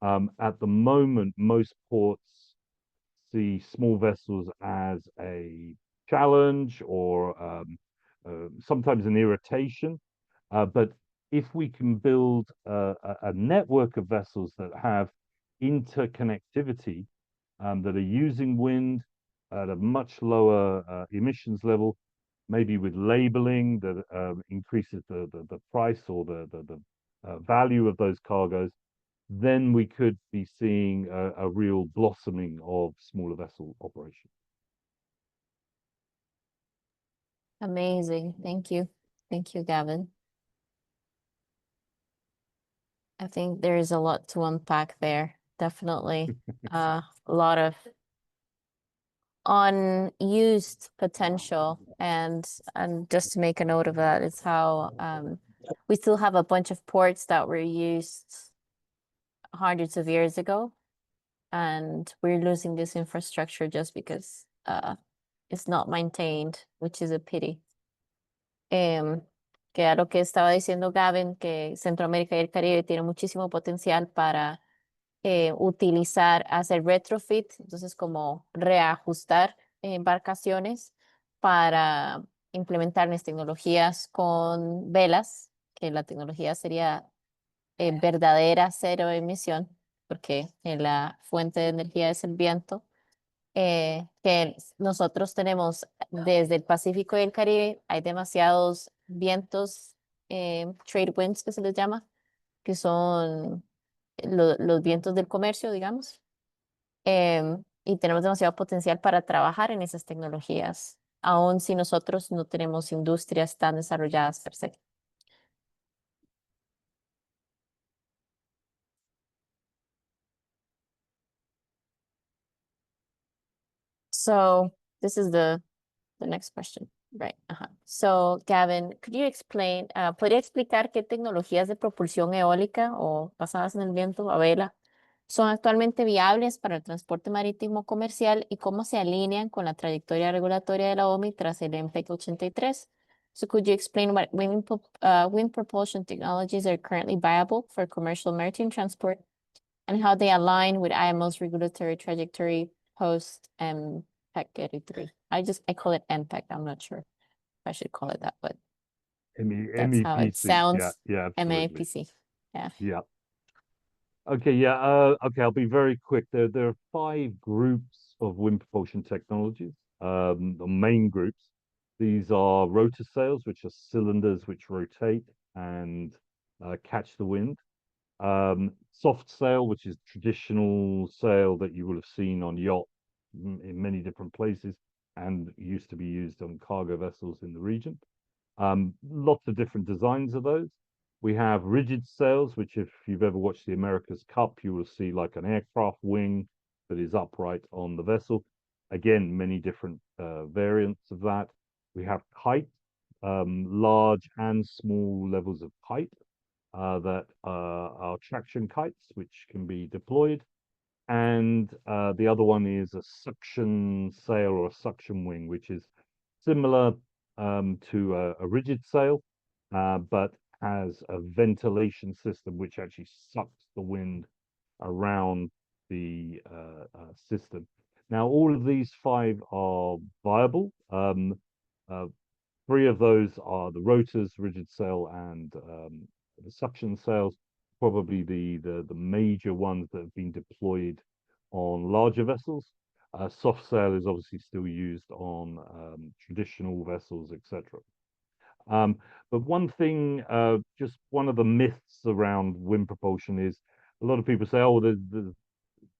At the moment, most ports see small vessels as a challenge or sometimes an irritation. But if we can build a network of vessels that have interconnectivity, that are using wind at a much lower emissions level, maybe with labeling that increases the price or the value of those cargoes, then we could be seeing a real blossoming of smaller vessel operation. Amazing. Thank you. Thank you, Gavin. I think there is a lot to unpack there. Definitely a lot of unused potential, and just to make a note of that is how we still have a bunch of ports that were used hundreds of years ago, and we're losing this infrastructure just because it's not maintained, which is a pity. Que a lo que estaba diciendo Gavin, que Centroamérica y el Caribe tienen muchísimo potencial para utilizar, hacer retrofit, entonces como reajustar embarcaciones para implementar las tecnologías con velas, que la tecnología sería verdadera cero emisión, porque la fuente de energía es el viento. Que nosotros tenemos desde el Pacífico y el Caribe, hay demasiados vientos, trade winds que se les llama, que son los vientos del comercio, digamos. Y tenemos demasiado potencial para trabajar en esas tecnologías, aun si nosotros no tenemos industrias tan desarrolladas per se. So this is the next question, right? So Gavin, could you explain, ¿podría explicar qué tecnologías de propulsión eólica o basadas en el viento a vela son actualmente viables para el transporte marítimo comercial y cómo se alinean con la trayectoria regulatoria de la OMI tras el MPEC 83? So could you explain what wind propulsion technologies are currently viable for commercial maritime transport and how they align with IMO's regulatory trajectory post MPEC 83? I call it MPEC. I'm not sure if I should call it that, but that's how it sounds. Yeah, absolutely. MAPC. Yeah. Yeah. Okay, yeah. Okay, I'll be very quick. There are 5 groups of wind propulsion technologies. The main groups. These are rotor sails, which are cylinders which rotate and catch the wind. Soft sail, which is traditional sail that you will have seen on yacht in many different places and used to be used on cargo vessels in the region. Lots of different designs of those. We have rigid sails, which if you've ever watched the America's Cup, you will see like an aircraft wing that is upright on the vessel. Again, many different variants of that. We have kite, large and small levels of kite that are traction kites, which can be deployed. And the other one is a suction sail or a suction wing, which is similar to a rigid sail, but has a ventilation system which actually sucks the wind around the system. Now, all of these 5 are viable. 3 of those are the rotors, rigid sail, and the suction sails, probably the major ones that have been deployed on larger vessels. Soft sail is obviously still used on traditional vessels, etc. But one thing, just one of the myths around wind propulsion is a lot of people say, oh, there's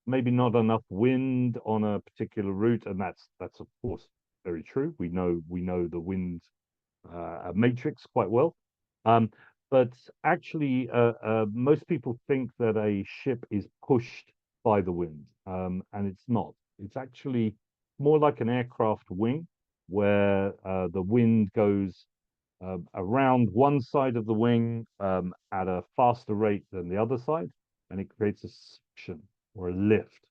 maybe not enough wind on a particular route, and that's of course very true. We know the wind matrix quite well. But actually, most people think that a ship is pushed by the wind, and it's not. It's actually more like an aircraft wing, where the wind goes around one side of the wing at a faster rate than the other side, and it creates a suction or a lift.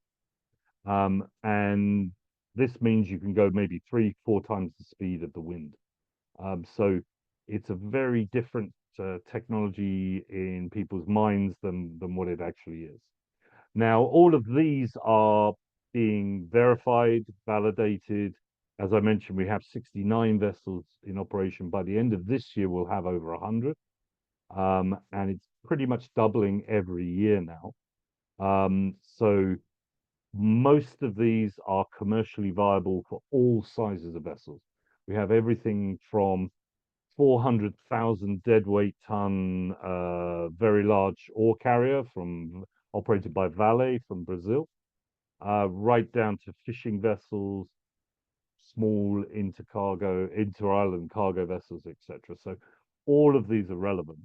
And this means you can go maybe 3-4 times the speed of the wind. So it's a very different technology in people's minds than what it actually is. Now, all of these are being verified, validated. As I mentioned, we have 69 vessels in operation. By the end of this year, we'll have over 100. And it's pretty much doubling every year now. So most of these are commercially viable for all sizes of vessels. We have everything from 400,000 deadweight ton, very large ore carrier operated by Vale from Brazil, right down to fishing vessels, small inter-island cargo vessels, etc. So all of these are relevant.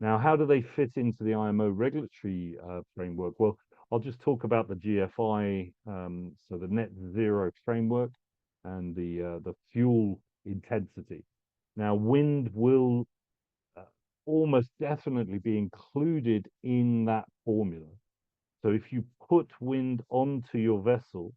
Now, how do they fit into the IMO regulatory framework? Well, I'll just talk about the GFI, so the net zero framework and the fuel intensity. Now, wind will almost definitely be included in that formula. So if you put wind onto your vessel,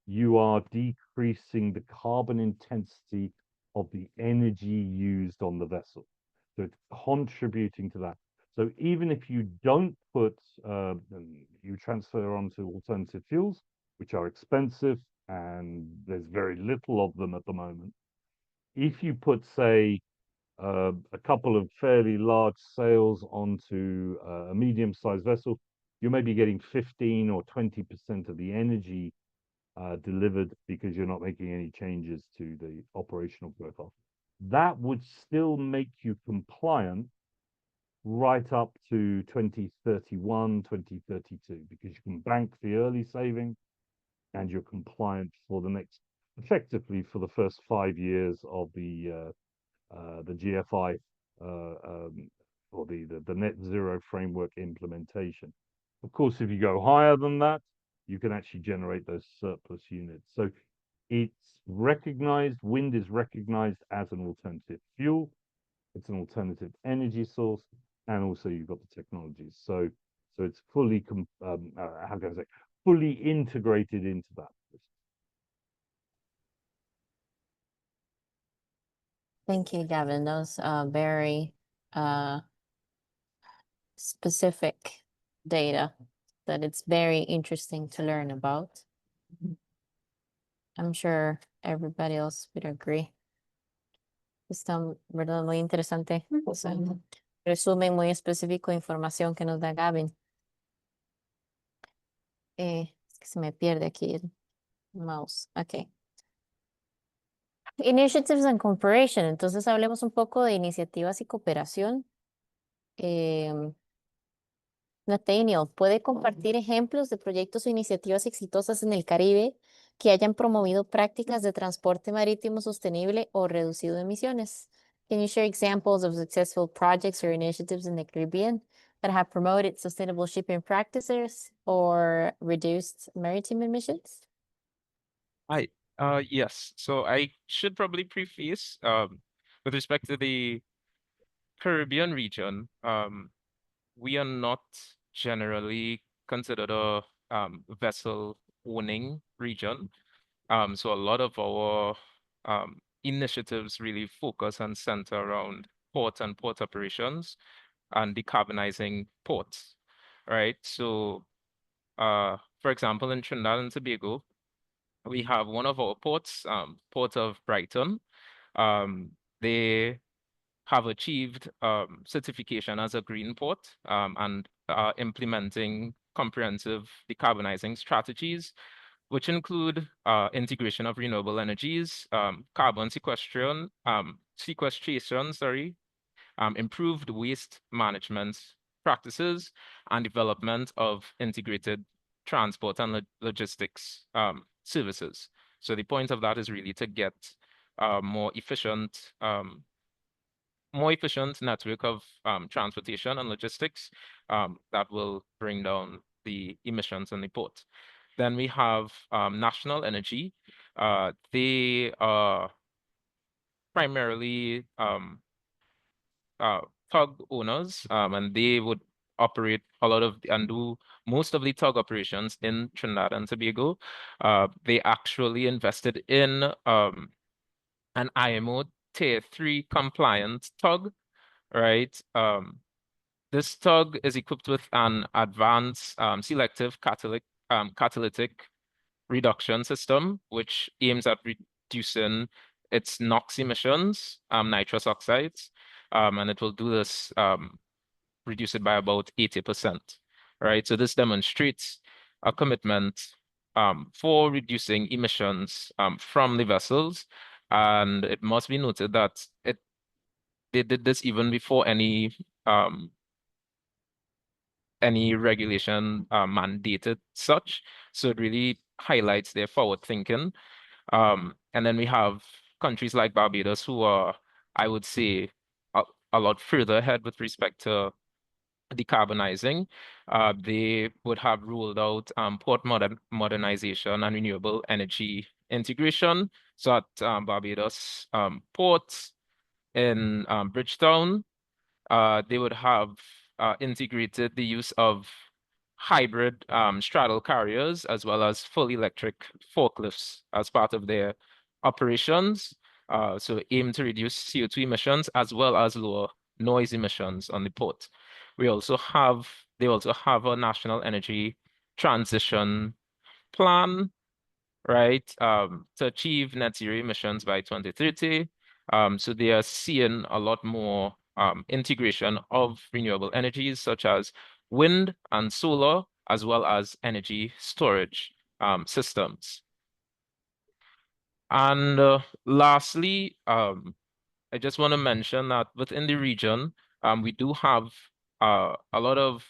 you are decreasing the carbon intensity of the energy used on the vessel. So it's contributing to that. So even if you don't put, you transfer onto alternative fuels, which are expensive, and there's very little of them at the moment. If you put, say, a couple of fairly large sails onto a medium-sized vessel, you may be getting 15 or 20% of the energy delivered because you're not making any changes to the operational profile. That would still make you compliant right up to 2031, 2032, because you can bank the early saving and you're compliant for the next, effectively for the first 5 years of the GFI or the net zero framework implementation. Of course, if you go higher than that, you can actually generate those surplus units. So it's recognized, wind is recognized as an alternative fuel. It's an alternative energy source, and also you've got the technologies. So it's fully, how can I say, fully integrated into that. Thank you, Gavin. Those very specific data that it's very interesting to learn about. I'm sure everybody else would agree. Está, ¿verdad? Muy interesante. O sea, resumen muy específico de información que nos da Gavin. Es que se me pierde aquí el mouse. Ok. Initiatives and cooperation. Entonces hablemos un poco de iniciativas y cooperación. Nathanael, ¿puede compartir ejemplos de proyectos o iniciativas exitosas en el Caribe que hayan promovido prácticas de transporte marítimo sostenible o reducido emisiones? Can you share examples of successful projects or initiatives in the Caribbean that have promoted sustainable shipping practices or reduced maritime emissions? Yes. So I should probably preface with respect to the Caribbean region, we are not generally considered a vessel owning region. So a lot of our initiatives really focus and center around port and port operations and decarbonizing ports, right? So for example, in Trinidad and Tobago, we have one of our ports, Port of Brighton. They have achieved certification as a green port and are implementing comprehensive decarbonizing strategies, which include integration of renewable energies, carbon sequestration, improved waste management practices, and development of integrated transport and logistics services. So the point of that is really to get more efficient more efficient network of transportation and logistics that will bring down the emissions in the port. Then we have National Energy. They are primarily tug owners, and they would operate a lot of and do most of the tug operations in Trinidad and Tobago. They actually invested in an IMO Tier 3 compliant tug, right? This tug is equipped with an advanced selective catalytic reduction system, which aims at reducing its NOx emissions, nitrous oxides, and it will do this, reduce it by about 80%, right? So this demonstrates a commitment for reducing emissions from the vessels, and it must be noted that they did this even before any regulation mandated such. So it really highlights their forward thinking. And then we have countries like Barbados who are, I would say, a lot further ahead with respect to decarbonizing. They would have ruled out port modernization and renewable energy integration. So at Barbados ports in Bridgetown, they would have integrated the use of hybrid straddle carriers as well as full electric forklifts as part of their operations. So aim to reduce CO2 emissions as well as lower noise emissions on the port. They also have a national energy transition plan, right, to achieve net zero emissions by 2030. So they are seeing a lot more integration of renewable energies such as wind and solar, as well as energy storage systems. And lastly, I just want to mention that within the region, we do have a lot of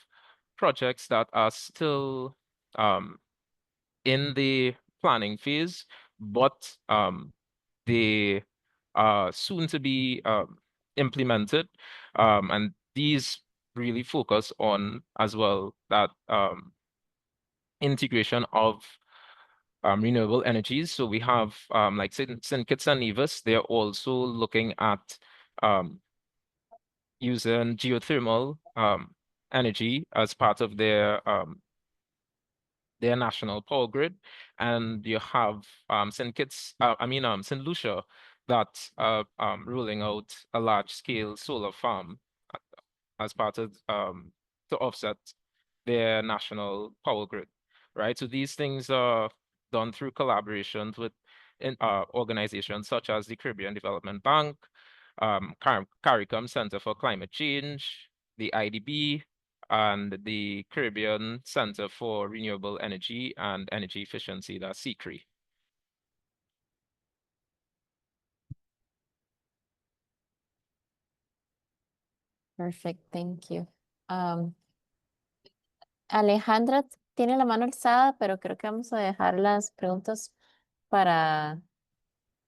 projects that are still in the planning phase, but they are soon to be implemented. And these really focus on as well that integration of renewable energies. So we have like St. Kitts and Nevis, they're also looking at using geothermal energy as part of their national power grid. And you have St. Lucia that's rolling out a large-scale solar farm as part of to offset their national power grid, right? So these things are done through collaborations with organizations such as the Caribbean Development Bank, CARICOM Center for Climate Change, the IDB, and the Caribbean Center for Renewable Energy and Energy Efficiency, that's CCRE. Perfect, thank you. Alejandra tiene la mano alzada, pero creo que vamos a dejar las preguntas para...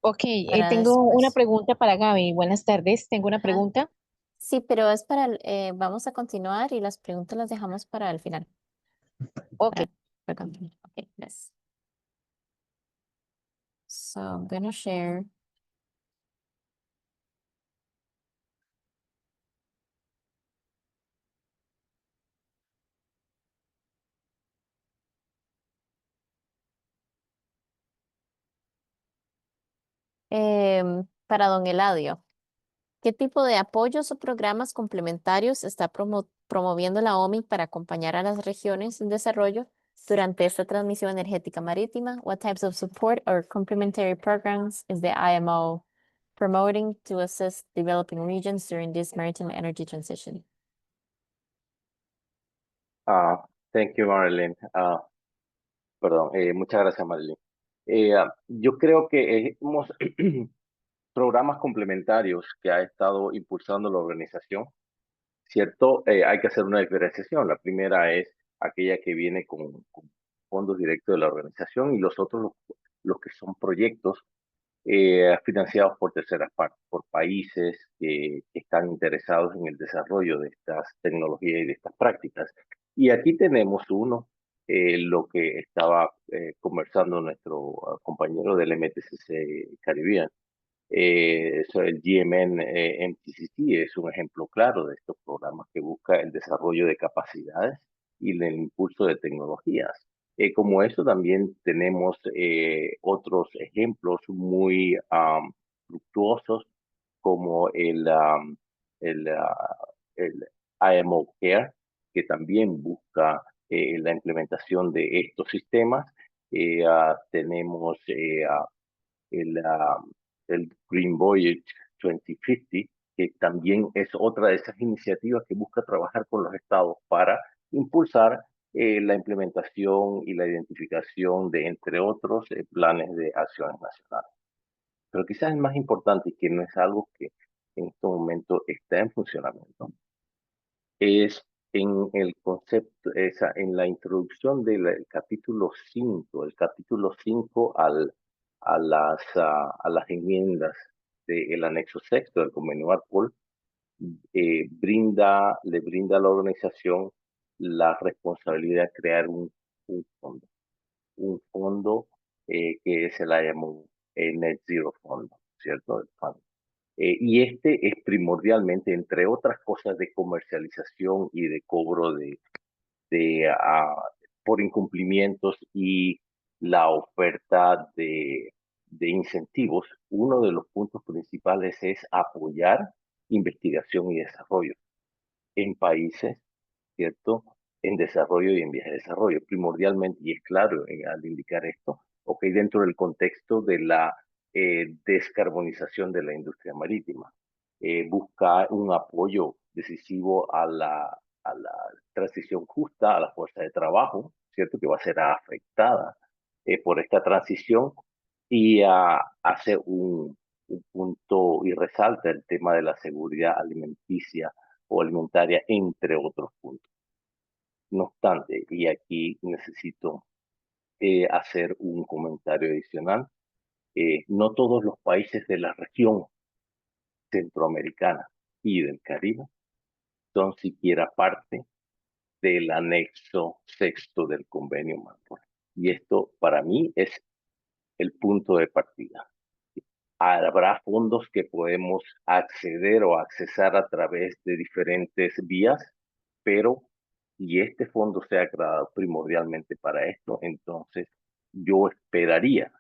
Ok, para tengo una después. pregunta para Gaby. Buenas tardes, tengo una Ajá. pregunta. Sí, pero es para, vamos a continuar y las preguntas las dejamos para el final. Ok, Para continuar. Okay, yes. So I'm gonna share. Para don Eladio, ¿qué tipo de apoyos o programas complementarios está promoviendo la OMI para acompañar a las regiones en desarrollo durante esta transmisión energética marítima? What types of support or complementary programs is the IMO promoting to assist developing regions during this maritime energy transition? Thank you, Marilyn. Muchas gracias, Marilyn. Yo creo que hemos programas complementarios que ha estado impulsando la organización, ¿cierto? Hay que hacer una diferenciación. La primera es aquella que viene con fondos directos de la organización y los otros, los que son proyectos financiados por terceras partes, por países que están interesados en el desarrollo de estas tecnologías y de estas prácticas. Y aquí tenemos uno, lo que estaba conversando nuestro compañero del MTCC Caribe. El MTCC es un ejemplo claro de estos programas que busca el desarrollo de capacidades y el impulso de tecnologías. Como eso también tenemos otros ejemplos muy fructuosos como el IMO Care, que también busca la implementación de estos sistemas. Tenemos el Green Voyage 2050, que también es otra de esas iniciativas que busca trabajar con los estados para impulsar la implementación y la identificación de, entre otros, planes de acciones nacionales. Pero quizás el más importante, y que no es algo que en este momento está en funcionamiento, es en el concepto, en la introducción del capítulo 5, el capítulo 5 a las enmiendas del anexo sexto del convenio Marpol, le brinda a la organización la responsabilidad de crear un fondo que se la llamó Net Zero Fund, ¿cierto? El fund. Y este es primordialmente, entre otras cosas, de comercialización y de cobro por incumplimientos y la oferta de incentivos. Uno de los puntos principales es apoyar investigación y desarrollo en países, ¿cierto? En desarrollo y en vías de desarrollo, primordialmente, y es claro al indicar esto, ok, dentro del contexto de la descarbonización de la industria marítima. Busca un apoyo decisivo a la transición justa, a la fuerza de trabajo, ¿cierto? Que va a ser afectada por esta transición, y hace un punto y resalta el tema de la seguridad alimenticia o alimentaria, entre otros puntos. No obstante, y aquí necesito hacer un comentario adicional, no todos los países de la región centroamericana y del Caribe son siquiera parte del anexo sexto del convenio Marpol. Y esto para mí es el punto de partida. Habrá fondos que podemos acceder o accesar a través de diferentes vías, pero si este fondo se ha creado primordialmente para esto, entonces yo esperaría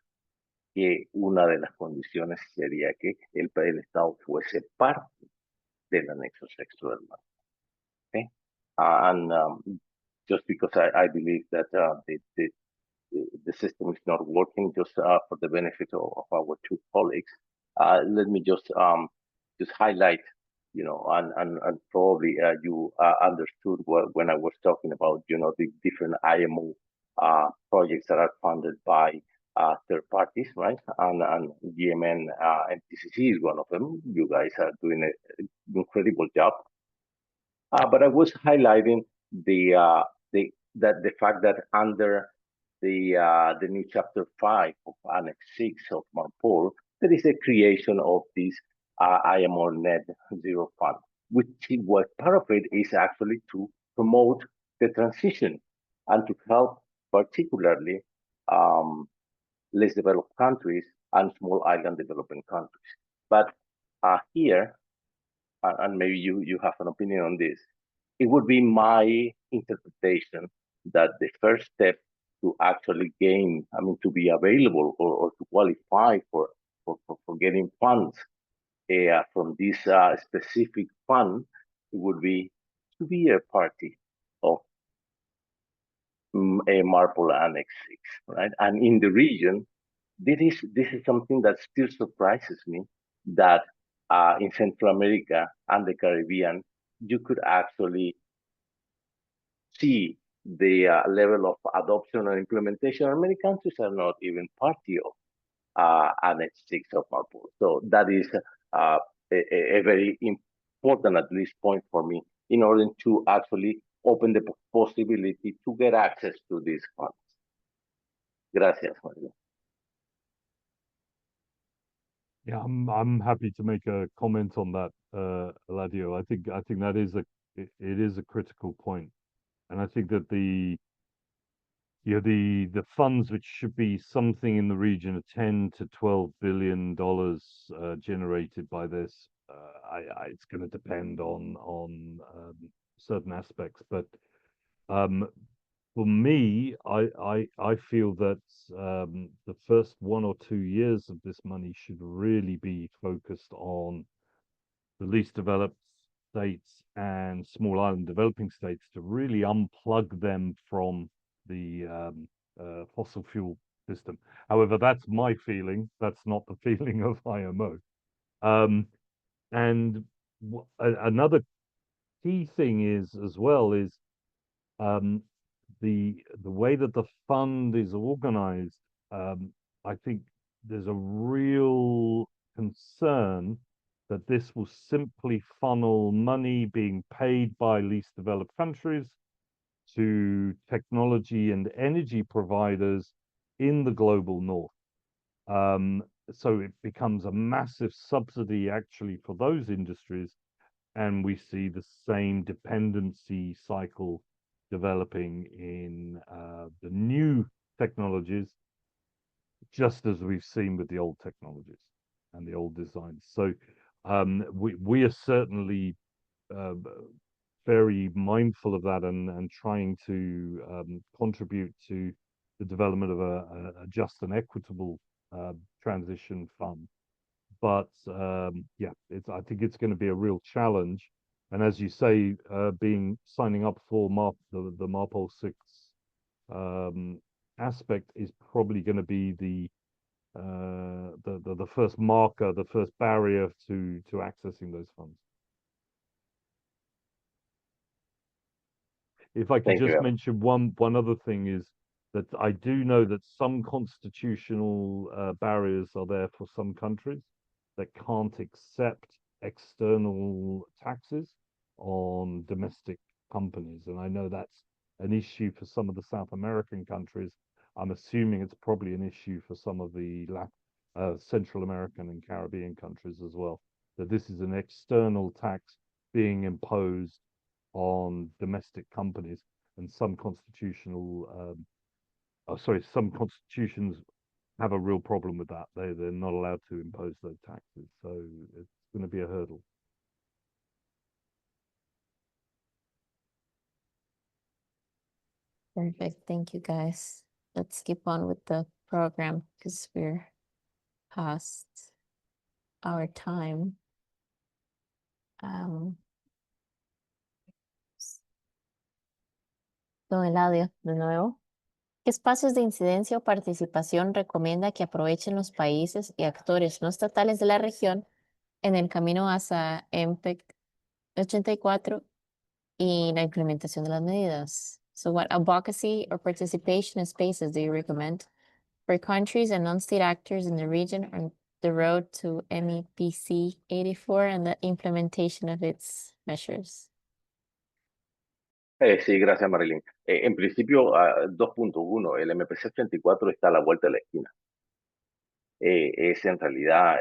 que una de las condiciones sería que el Estado fuese parte del anexo sexto del marco. Okay? And just because I believe that the system is not working, just for the benefit of our two colleagues, let me just highlight, and probably you understood when I was talking about, the different IMO projects that are funded by third parties, right? And GMN MTCC is one of them. You guys are doing an incredible job. But I was highlighting the fact that under the new chapter 5 of Annex 6 of Marpol, there is a creation of this IMO Net Zero Fund, which what part of it is actually to promote the transition and to help particularly less developed countries and small island developing countries. But here, and maybe you have an opinion on this, it would be my interpretation that the first step to actually gain, to be available or to qualify for getting funds from this specific fund, it would be to be a party of a Marpol Annex 6, right? And in the region, this is something that still surprises me, that in Central America and the Caribbean, you could actually see the level of adoption and implementation, and many countries are not even party of Annex 6 of Marpol. So that is a very important, at least, point for me in order to actually open the possibility to get access to these funds. Gracias, Marilyn. Yeah, I'm happy to make a comment on that, Eladio. I think that is it is a critical point, and I think that the funds which should be something in the region of 10 to 12 billion dollars generated by this, it's going to depend on certain aspects, but for me, I feel that the first 1 or 2 years of this money should really be focused on the least developed states and small island developing states to really unplug them from the fossil fuel system. However, that's my feeling. That's not the feeling of IMO. And another key thing is as well is the way that the fund is organized. I think there's a real concern that this will simply funnel money being paid by least developed countries to technology and energy providers in the global north. So it becomes a massive subsidy actually for those industries, and we see the same dependency cycle developing in the new technologies, just as we've seen with the old technologies and the old designs. So we are certainly very mindful of that and trying to contribute to the development of a just and equitable transition fund. But yeah, I think it's going to be a real challenge. And as you say, signing up for the MARPOL 6 aspect is probably going to be the first marker, the first barrier to accessing those funds. If I could just mention one other thing is that I do know that some constitutional barriers are there for some countries that can't accept external taxes on domestic companies. And I know that's an issue for some of the South American countries. I'm assuming it's probably an issue for some of the Central American and Caribbean countries as well, that this is an external tax being imposed on domestic companies, and some constitutions have a real problem with that. They're not allowed to impose those taxes, so it's going to be a hurdle. Perfect. Thank you, guys. Let's keep on with the program because we're past our time. Don Eladio, de nuevo. ¿Qué espacios de incidencia o participación recomienda que aprovechen los países y actores no estatales de la región en el camino hacia MPEC 84 y la implementación de las medidas? So what advocacy or participation spaces do you recommend for countries and non-state actors in the region on the road to MEPC 84 and the implementation of its measures? Sí, gracias, Marilyn. En principio, 2.1, el MPC 84 está a la vuelta de la esquina. Es en realidad,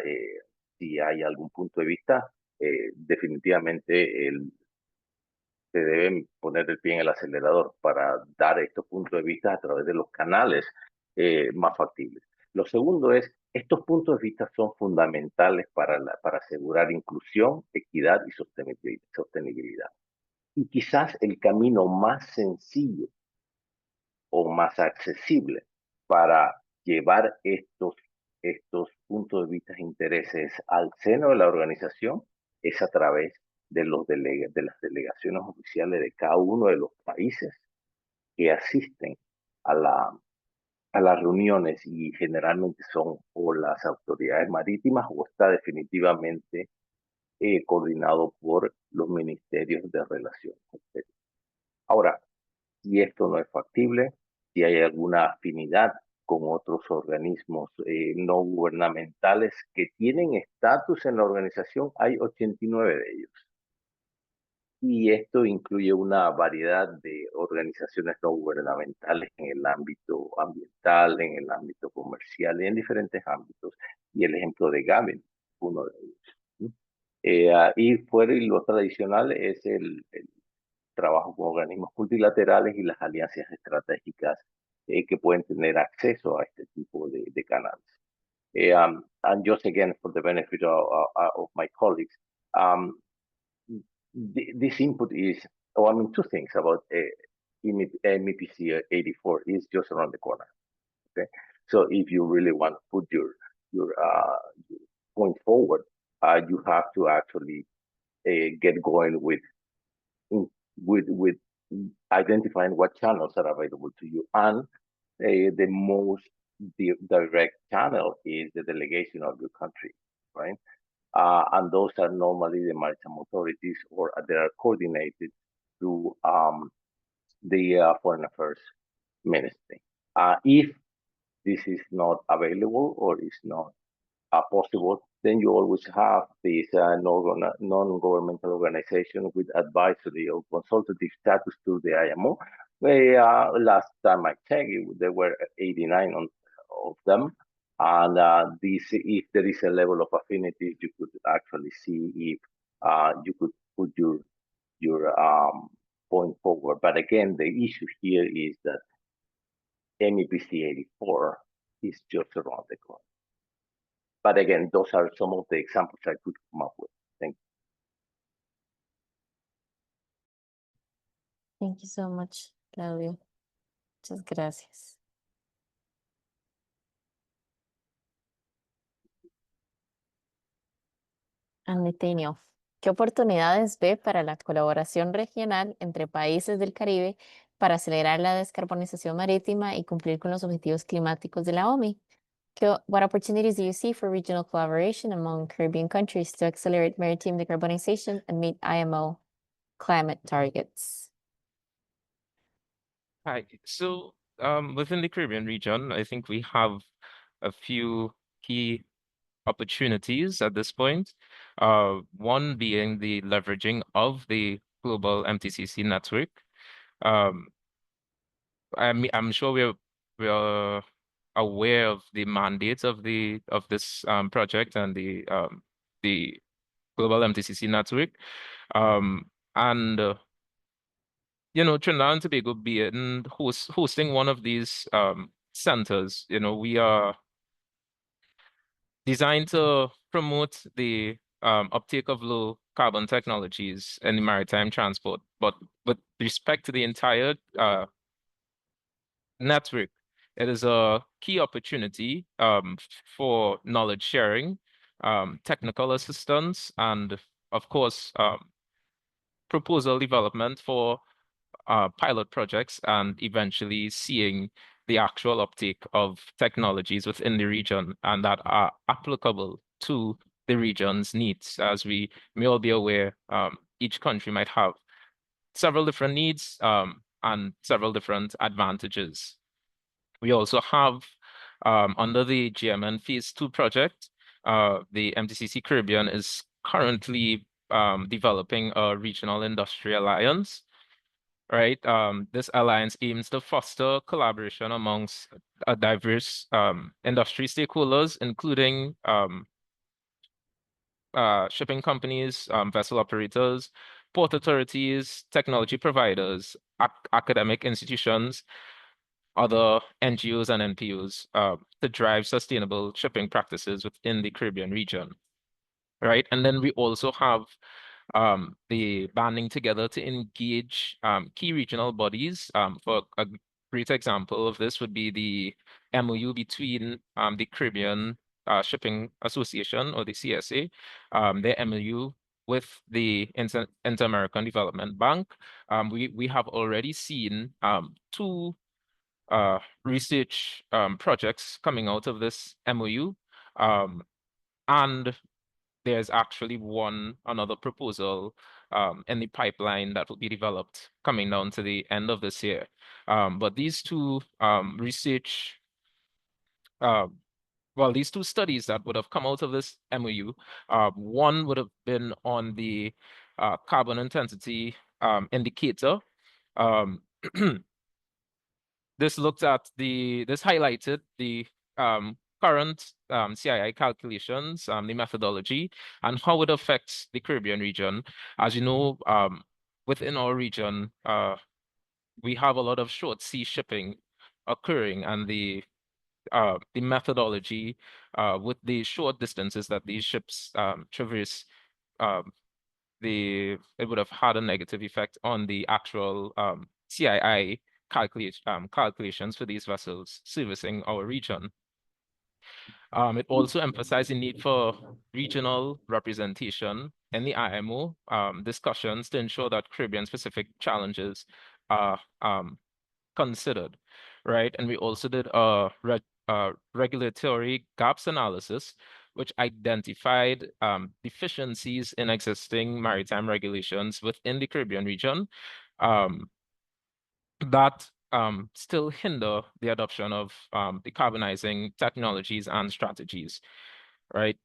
si hay algún punto de vista, definitivamente se deben poner el pie en el acelerador para dar estos puntos de vista a través de los canales más factibles. Lo segundo es, estos puntos de vista son fundamentales para asegurar inclusión, equidad y sostenibilidad. Y quizás el camino más sencillo o más accesible para llevar estos puntos de vista e intereses al seno de la organización es a través de las delegaciones oficiales de cada uno de los países que asisten a las reuniones, y generalmente son o las autoridades marítimas o está definitivamente coordinado por los ministerios de Relaciones Exteriores. Ahora, si esto no es factible, si hay alguna afinidad con otros organismos no gubernamentales que tienen estatus en la organización, hay 89 de ellos. Y esto incluye una variedad de organizaciones no gubernamentales en el ámbito ambiental, en el ámbito comercial y en diferentes ámbitos. Y el ejemplo de Gavin uno de ellos. Y fuera y lo tradicional es el trabajo con organismos multilaterales y las alianzas estratégicas que pueden tener acceso a este tipo de canales. And just again, for the benefit of my colleagues, this input is, two things about MTCC 84 is just around the corner. Okay, so if you really want to put your point forward, you have to actually get going with identifying what channels are available to you, and the most direct channel is the delegation of your country, right? And those are normally the maritime authorities, or they are coordinated through the Foreign Affairs Ministry. If this is not available or is not possible, then you always have this non-governmental organization with advisory or consultative status to the IMO. Last time I checked, there were 89 of them. And if there is a level of affinity, you could actually see if you could put your point forward. But again, the issue here is that MEPC 84 is just around the corner. But again, those are some of the examples I could come up with. Thank you. Thank you so much, Eladio. Muchas gracias. Nathanael, ¿qué oportunidades ve para la colaboración regional entre países del Caribe para acelerar la descarbonización marítima y cumplir con los objetivos climáticos de la OMI? What opportunities do you see for regional collaboration among Caribbean countries to accelerate maritime decarbonization and meet IMO climate targets? Hi. So within the Caribbean region, I think we have a few key opportunities at this point. One being the leveraging of the global MTCC network. I'm sure we're aware of the mandates of this project and the global MTCC network. Trinidad and Tobago being hosting one of these centers, we are designed to promote the uptake of low carbon technologies in the maritime transport. But with respect to the entire network, it is a key opportunity for knowledge sharing, technical assistance, and of course, proposal development for pilot projects, and eventually seeing the actual uptake of technologies within the region and that are applicable to the region's needs. As we may all be aware, each country might have several different needs and several different advantages. We also have, under the GMN Phase 2 project, the MTCC Caribbean is currently developing a regional industry alliance. Right. This alliance aims to foster collaboration amongst diverse industry stakeholders, including shipping companies, vessel operators, port authorities, technology providers, academic institutions, other NGOs and NPOs to drive sustainable shipping practices within the Caribbean region. Right. And then we also have the banding together to engage key regional bodies. For a great example of this would be the MOU between the Caribbean Shipping Association, or the CSA, the MOU with the Inter-American Development Bank. We have already seen two research projects coming out of this MOU, and there's actually another proposal in the pipeline that will be developed coming down to the end of this year. But these two these two studies that would have come out of this MOU, one would have been on the carbon intensity indicator. This highlighted the current CII calculations, the methodology, and how it affects the Caribbean region. As you know, within our region, we have a lot of short sea shipping occurring, and the methodology with the short distances that these ships traverse, it would have had a negative effect on the actual CII calculations for these vessels servicing our region. It also emphasized the need for regional representation in the IMO discussions to ensure that Caribbean-specific challenges are considered, right? And we also did a regulatory gaps analysis, which identified deficiencies in existing maritime regulations within the Caribbean region that still hinder the adoption of decarbonizing technologies and strategies, right?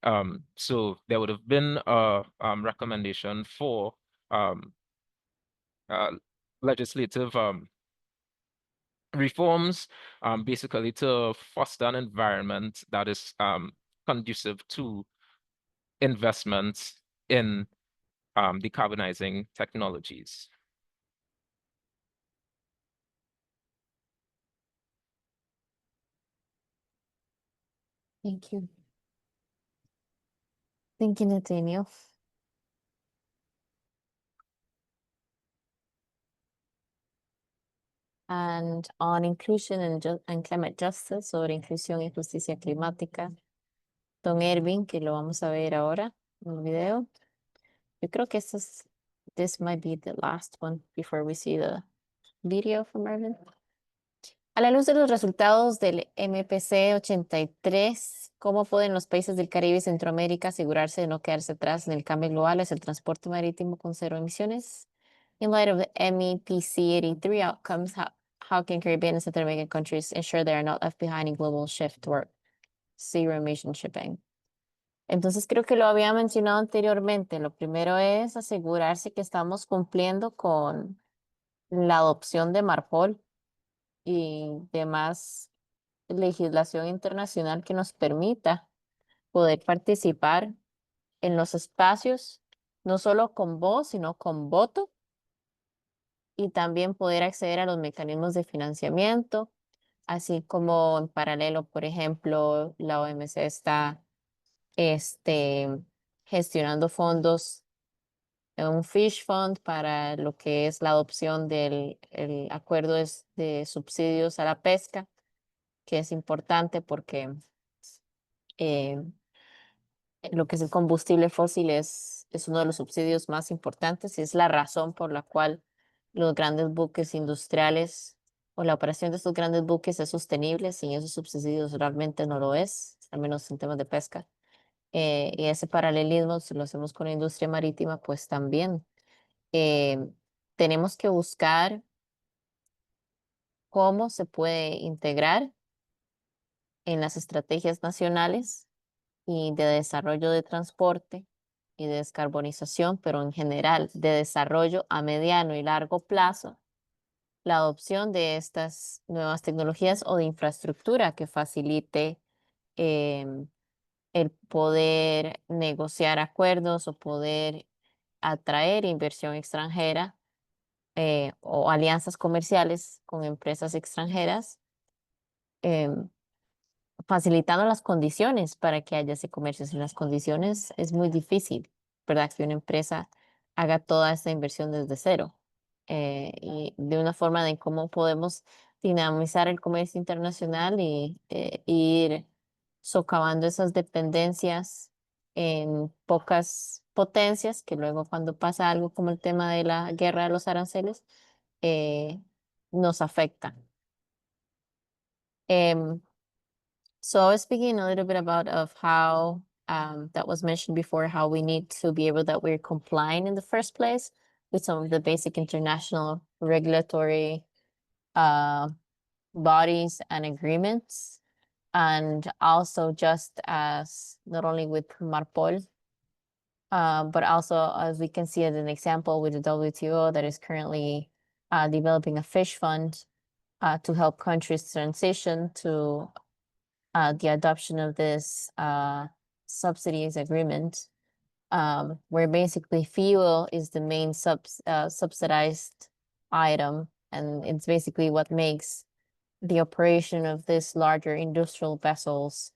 So there would have been a recommendation for legislative reforms, basically to foster an environment that is conducive to investments in decarbonizing technologies. Thank you. Thank you, Nathaniel. And on inclusion and climate justice, sobre inclusión y justicia climática, don Ervin, que lo vamos a ver ahora en el video. Yo creo que this might be the last one before we see the video from Ervin. A la luz de los resultados del MPC 83, ¿cómo pueden los países del Caribe y Centroamérica asegurarse de no quedarse atrás en el cambio global hacia el transporte marítimo con cero emisiones? In light of the MEPC 83 outcomes, how can Caribbean and Central American countries ensure they are not left behind in global shift toward zero emission shipping? Entonces creo que lo había mencionado anteriormente. Lo primero es asegurarse que estamos cumpliendo con la adopción de MARPOL y demás legislación internacional que nos permita poder participar en los espacios, no solo con voz, sino con voto, y también poder acceder a los mecanismos de financiamiento, así como en paralelo, por ejemplo, la OMC está gestionando fondos, un Fish Fund para lo que es la adopción del acuerdo de subsidios a la pesca, que es importante porque lo que es el combustible fósil es uno de los subsidios más importantes y es la razón por la cual los grandes buques industriales o la operación de estos grandes buques es sostenible. Sin esos subsidios realmente no lo es, al menos en temas de pesca. Y ese paralelismo, si lo hacemos con la industria marítima, pues también tenemos que buscar cómo se puede integrar en las estrategias nacionales y de desarrollo de transporte y de descarbonización, pero en general de desarrollo a mediano y largo plazo, la adopción de estas nuevas tecnologías o de infraestructura que facilite el poder negociar acuerdos o poder atraer inversión extranjera o alianzas comerciales con empresas extranjeras, facilitando las condiciones para que haya ese comercio. Sin las condiciones es muy difícil, ¿verdad? Que una empresa haga toda esta inversión desde cero. Y de una forma de cómo podemos dinamizar el comercio internacional y ir socavando esas dependencias en pocas potencias, que luego cuando pasa algo como el tema de la guerra de los aranceles, nos afecta. So I was speaking a little bit about of how that was mentioned before, how we need to be able that we're complying in the first place with some of the basic international regulatory bodies and agreements. And also just as not only with MARPOL, but also as we can see as an example with the WTO that is currently developing a fish fund to help countries transition to the adoption of this subsidies agreement, where basically fuel is the main subsidized item, and it's basically what makes the operation of this larger industrial vessels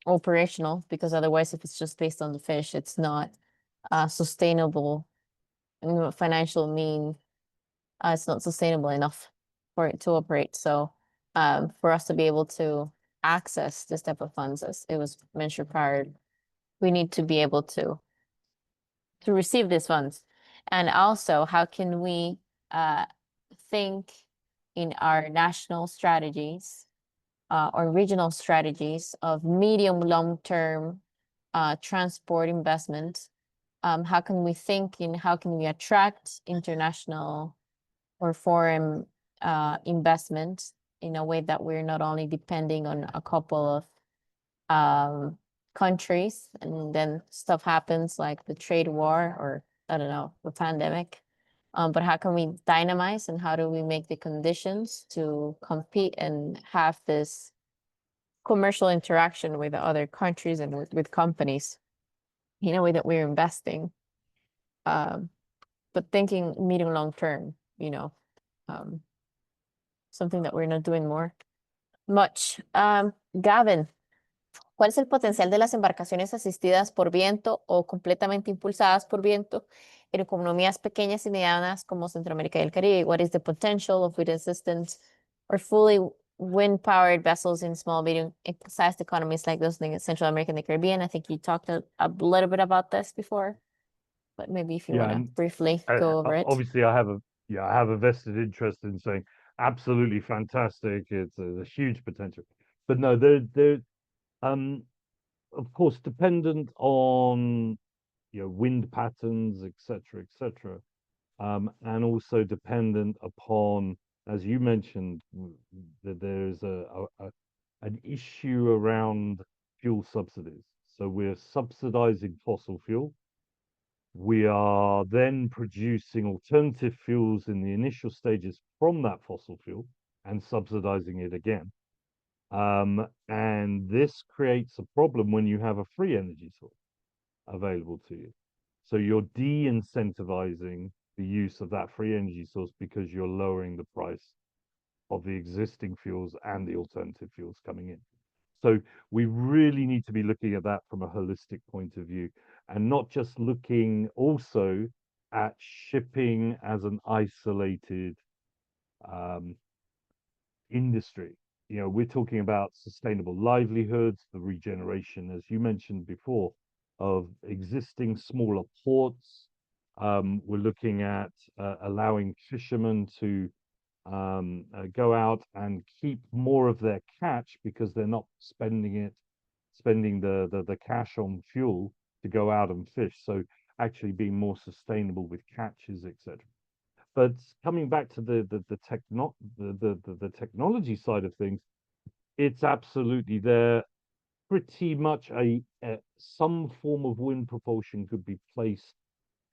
operational, because otherwise, if it's just based on the fish, it's not sustainable in financial mean. It's not sustainable enough for it to operate. So for us to be able to access this type of funds, as it was mentioned prior, we need to be able to receive these funds. And also, how can we think in our national strategies or regional strategies of medium long-term transport investment? How can we think in how can we attract international or foreign investment in a way that we're not only depending on a couple of countries, and then stuff happens like the trade war or I don't know, the pandemic. But how can we dynamize, and how do we make the conditions to compete and have this commercial interaction with the other countries and with companies in a way that we're investing, but thinking medium long term, you know, something that we're not doing much. Gavin, ¿cuál es el potencial de las embarcaciones asistidas por viento o completamente impulsadas por viento en economías pequeñas y medianas como Centroamérica y el Caribe? What is the potential of wind assistance or fully wind-powered vessels in small, medium-sized economies like those in Central America and the Caribbean? I think you talked a little bit about this before, but maybe if you want to briefly go over it. Obviously, I have a vested interest in saying absolutely fantastic. It's a huge potential, but no, they're of course dependent on wind patterns, etc., and also dependent upon, as you mentioned, that there's an issue around fuel subsidies. So we're subsidizing fossil fuel. We are then producing alternative fuels in the initial stages from that fossil fuel and subsidizing it again. And this creates a problem when you have a free energy source available to you. So you're de-incentivizing the use of that free energy source because you're lowering the price of the existing fuels and the alternative fuels coming in. So we really need to be looking at that from a holistic point of view, and not just looking also at shipping as an isolated industry. We're talking about sustainable livelihoods, the regeneration, as you mentioned before, of existing smaller ports. We're looking at allowing fishermen to go out and keep more of their catch because they're not spending the cash on fuel to go out and fish. So actually being more sustainable with catches, etc. But coming back to the technology side of things, it's absolutely there. Pretty much some form of wind propulsion could be placed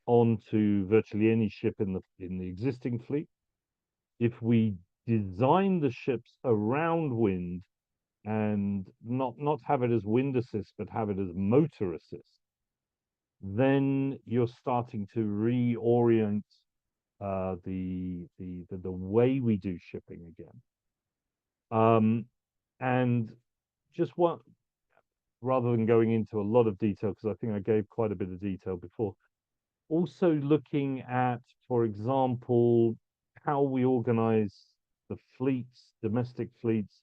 onto virtually any ship in the existing fleet. If we design the ships around wind and not have it as wind assist, but have it as motor assist, then you're starting to reorient the way we do shipping again. And just rather than going into a lot of detail, because I think I gave quite a bit of detail before, also looking at, for example, how we organize the fleets, domestic fleets,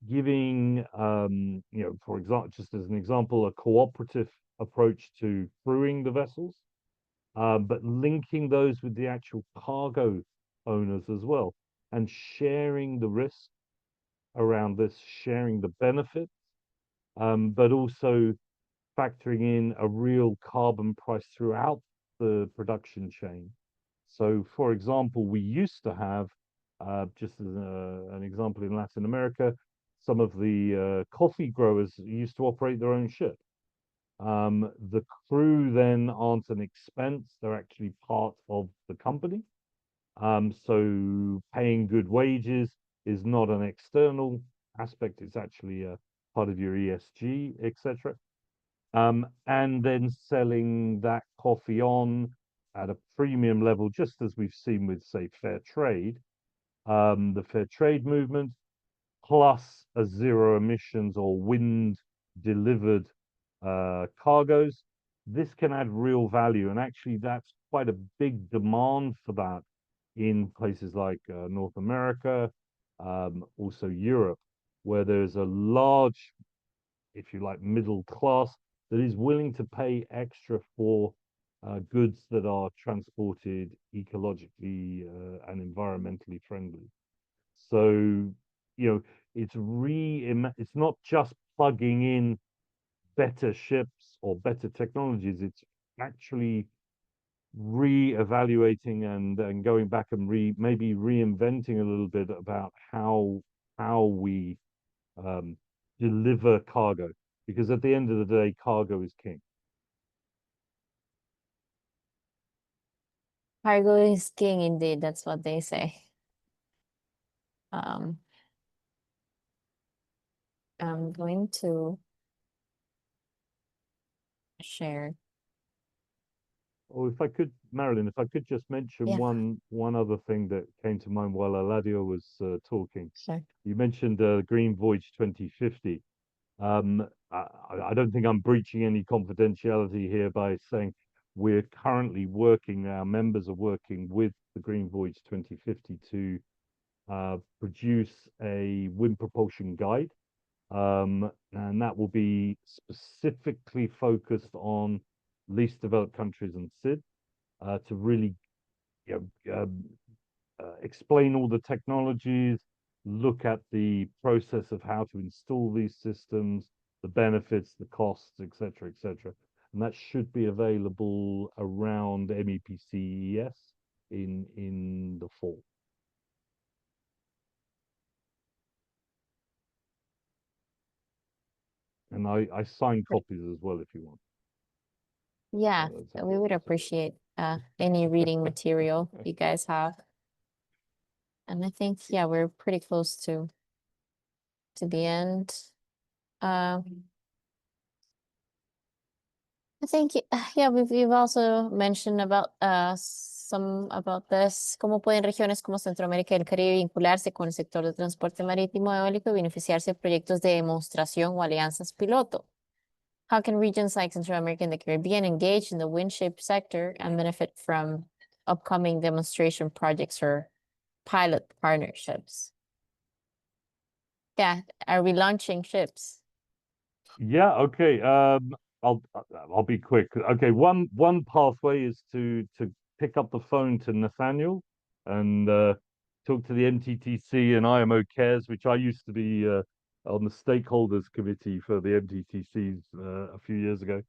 giving, for example, just as an example, a cooperative approach to crewing the vessels, but linking those with the actual cargo owners as well, and sharing the risk around this, sharing the benefits, but also factoring in a real carbon price throughout the production chain. So, for example, we used to have, just as an example in Latin America, some of the coffee growers used to operate their own ship. The crew then aren't an expense, they're actually part of the company. So paying good wages is not an external aspect. It's actually a part of your ESG, etc. And then selling that coffee on at a premium level, just as we've seen with, say, fair trade, the fair trade movement, plus a zero emissions or wind delivered cargoes. This can add real value, and actually that's quite a big demand for that in places like North America, also Europe, where there's a large, if you like, middle class that is willing to pay extra for goods that are transported ecologically and environmentally friendly. So, you know, it's not just plugging in better ships or better technologies. It's actually re-evaluating and going back and maybe reinventing a little bit about how we deliver cargo, because at the end of the day, cargo is king. Cargo is king indeed, that's what they say. I'm going to share. Or if I could, Marilyn, if I could just mention Yeah. one other thing that came to mind while Eladio was talking. Sure. You mentioned Green Voyage 2050. I don't think I'm breaching any confidentiality here by saying we're currently working, our members are working with the Green Voyage 2050 to produce a wind propulsion guide. And that will be specifically focused on least developed countries and SID to really explain all the technologies, look at the process of how to install these systems, the benefits, the costs, etc., etc. And that should be available around MEPC in the fall. And I sign copies as well if you want. Yeah, that's we okay. would appreciate any reading material you guys have. And I think, yeah, we're pretty close to the end. I think, yeah, we've also mentioned about some about this. ¿Cómo pueden regiones como Centroamérica y el Caribe vincularse con el sector de transporte marítimo eólico y beneficiarse de proyectos de demostración o alianzas piloto? How can regions like Central America and the Caribbean engage in the Windship sector and benefit from upcoming demonstration projects or pilot partnerships? Yeah, are we launching ships? Yeah, okay. I'll be quick. Okay, one pathway is to pick up the phone to Nathanael and talk to the MTTC and IMO Cares, which I used to be on the stakeholders committee for the MTTCs a few years ago.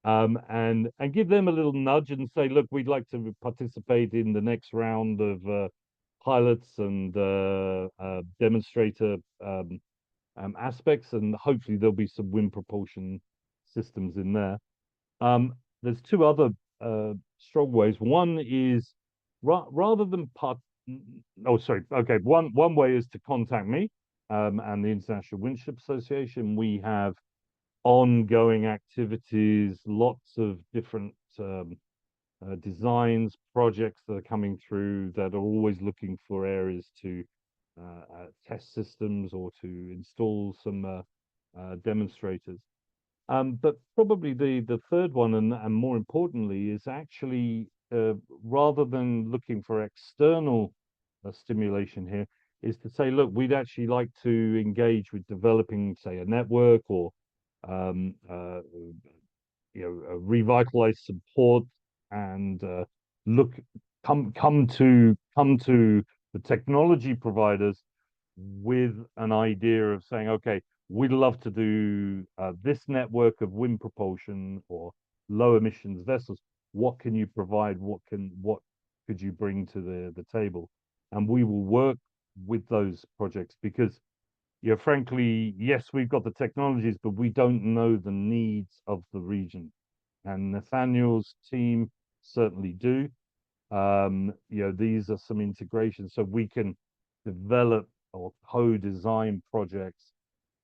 And give them a little nudge and say, look, we'd like to participate in the next round of pilots and demonstrator aspects, and hopefully there'll be some wind propulsion systems in there. There's two other strong ways. One is rather than one way is to contact me and the International Windship Association. We have ongoing activities, lots of different designs, projects that are coming through that are always looking for areas to test systems or to install some demonstrators. But probably the third one, and more importantly, is actually rather than looking for external stimulation here, is to say, look, we'd actually like to engage with developing, say, a network or a revitalized support and come to the technology providers with an idea of saying, okay, we'd love to do this network of wind propulsion or low emissions vessels. What can you provide? What could you bring to the table? And we will work with those projects because, frankly, yes, we've got the technologies, but we don't know the needs of the region. And Nathanael's team certainly do. These are some integrations, so we can develop or co-design projects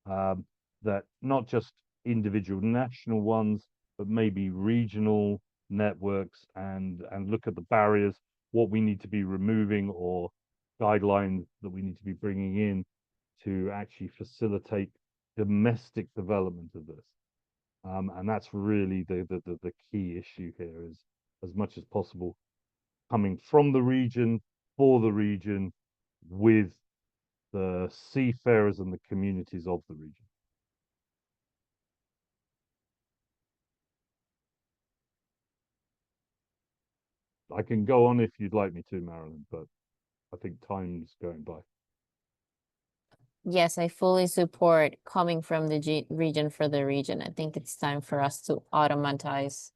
that not just individual national ones, but maybe regional networks, and look at the barriers, what we need to be removing, or guidelines that we need to be bringing in to actually facilitate domestic development of this. And that's really the key issue here, is as much as possible coming from the region, for the region, with the seafarers and the communities of the region. I can go on if you'd like me to, Marilyn, but I think time's going by. Yes, I fully support coming from the region for the region. I think it's time for us to automatize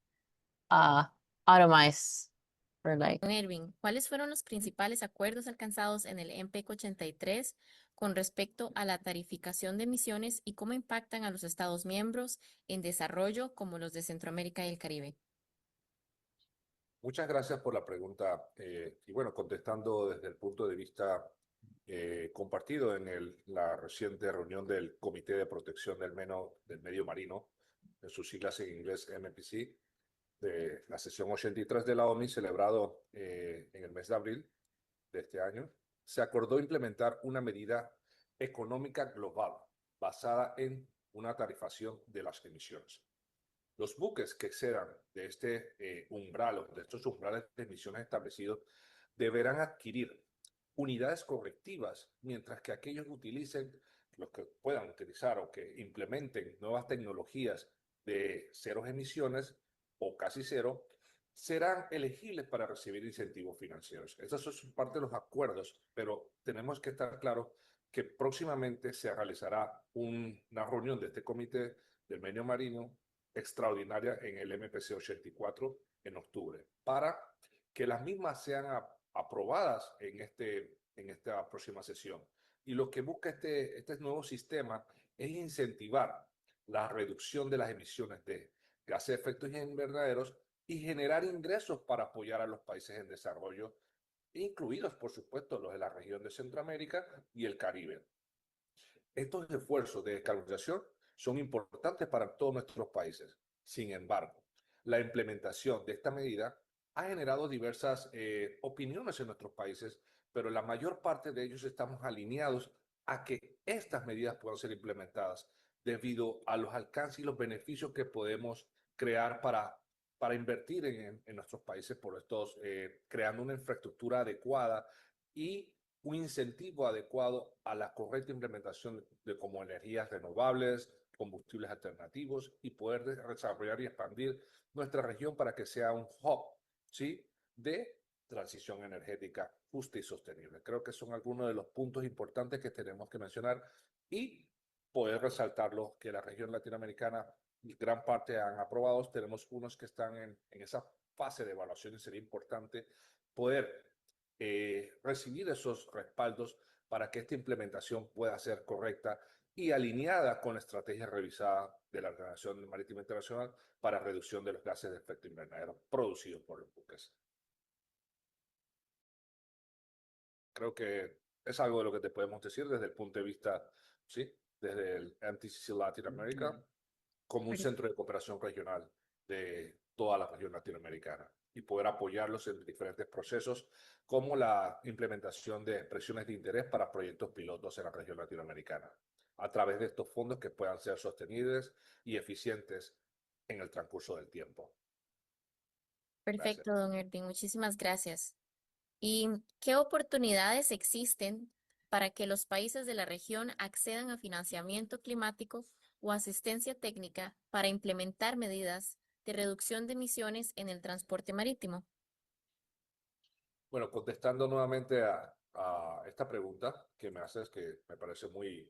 for like. Ervin, ¿cuáles fueron los principales acuerdos alcanzados en el MPEC 83 con respecto a la tarificación de emisiones y cómo impactan a los Estados miembros en desarrollo como los de Centroamérica y el Caribe? Muchas gracias por la pregunta. Y bueno, contestando desde el punto de vista compartido en la reciente reunión del Comité de Protección del Medio Marino, en sus siglas en inglés MTCC, de la sesión 83 de la OMI, celebrado en el mes de abril de este año, se acordó implementar una medida económica global basada en una tarifación de las emisiones. Los buques que excedan de este umbral, de estos umbrales de emisiones establecidos, deberán adquirir unidades correctivas, mientras que aquellos que utilicen, los que puedan utilizar o que implementen nuevas tecnologías de cero emisiones o casi cero, serán elegibles para recibir incentivos financieros. Estos son parte de los acuerdos, pero tenemos que estar claros que próximamente se realizará una reunión de este Comité del Medio Marino extraordinaria en el MPC 84 en octubre, para que las mismas sean aprobadas en esta próxima sesión. Y lo que busca este nuevo sistema es incentivar la reducción de las emisiones de gases de efecto invernaderos y generar ingresos para apoyar a los países en desarrollo, incluidos, por supuesto, los de la región de Centroamérica y el Caribe. Estos esfuerzos de descarbonización son importantes para todos nuestros países. Sin embargo, la implementación de esta medida ha generado diversas opiniones en nuestros países, pero la mayor parte de ellos estamos alineados a que estas medidas puedan ser implementadas debido a los alcances y los beneficios que podemos crear para invertir en nuestros países, por estos, creando una infraestructura adecuada y un incentivo adecuado a la correcta implementación de como energías renovables, combustibles alternativos, y poder desarrollar y expandir nuestra región para que sea un hub, ¿sí?, de transición energética justa y sostenible. Creo que son algunos de los puntos importantes que tenemos que mencionar y poder resaltarlo, que la región latinoamericana, gran parte han aprobado. Tenemos unos que están en esa fase de evaluación y sería importante poder recibir esos respaldos para que esta implementación pueda ser correcta y alineada con la estrategia revisada de la Organización Marítima Internacional para reducción de los gases de efecto invernadero producidos por los buques. Creo que es algo de lo que te podemos decir desde el punto de vista, ¿sí?, desde el MTCC Latinoamérica, como un centro de cooperación regional de toda la región latinoamericana, y poder apoyarlos en diferentes procesos, como la implementación de expresiones de interés para proyectos pilotos en la región latinoamericana, a través de estos fondos que puedan ser sostenibles y eficientes en el transcurso del tiempo. Perfecto, don Ervin, muchísimas gracias. ¿Y qué oportunidades existen para que los países de la región accedan a financiamiento climático o asistencia técnica para implementar medidas de reducción de emisiones en el transporte marítimo? Bueno, contestando nuevamente a esta pregunta que me haces, que me parece muy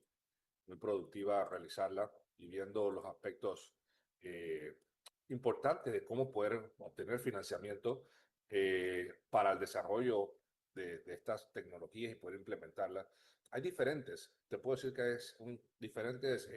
productiva realizarla, y viendo los aspectos importantes de cómo poder obtener financiamiento para el desarrollo de estas tecnologías y poder implementarlas. Hay diferentes, te puedo decir que es diferentes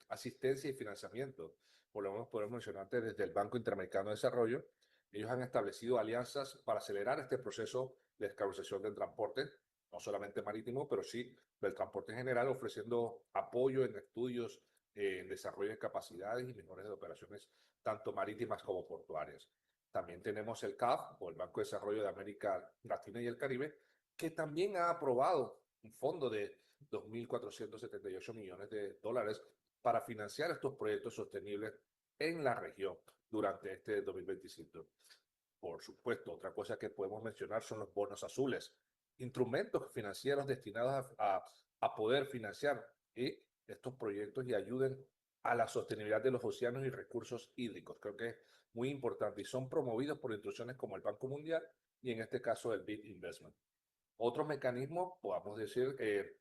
asistencia y financiamiento. Por lo menos podemos mencionarte desde el Banco Interamericano de Desarrollo. Ellos han establecido alianzas para acelerar este proceso de descarbonización del transporte, no solamente marítimo, pero sí del transporte en general, ofreciendo apoyo en estudios, en desarrollo de capacidades y mejores de operaciones, tanto marítimas como portuarias. También tenemos el CAF, o el Banco de Desarrollo de América Latina y el Caribe, que también ha aprobado un fondo de 2.478 millones de dólares para financiar estos proyectos sostenibles en la región durante este 2025. Por supuesto, otra cosa que podemos mencionar son los bonos azules, instrumentos financieros destinados a poder financiar estos proyectos y ayuden a la sostenibilidad de los océanos y recursos hídricos. Creo que es muy importante y son promovidos por instituciones como el Banco Mundial y en este caso el BID Investment. Otro mecanismo, podamos decir,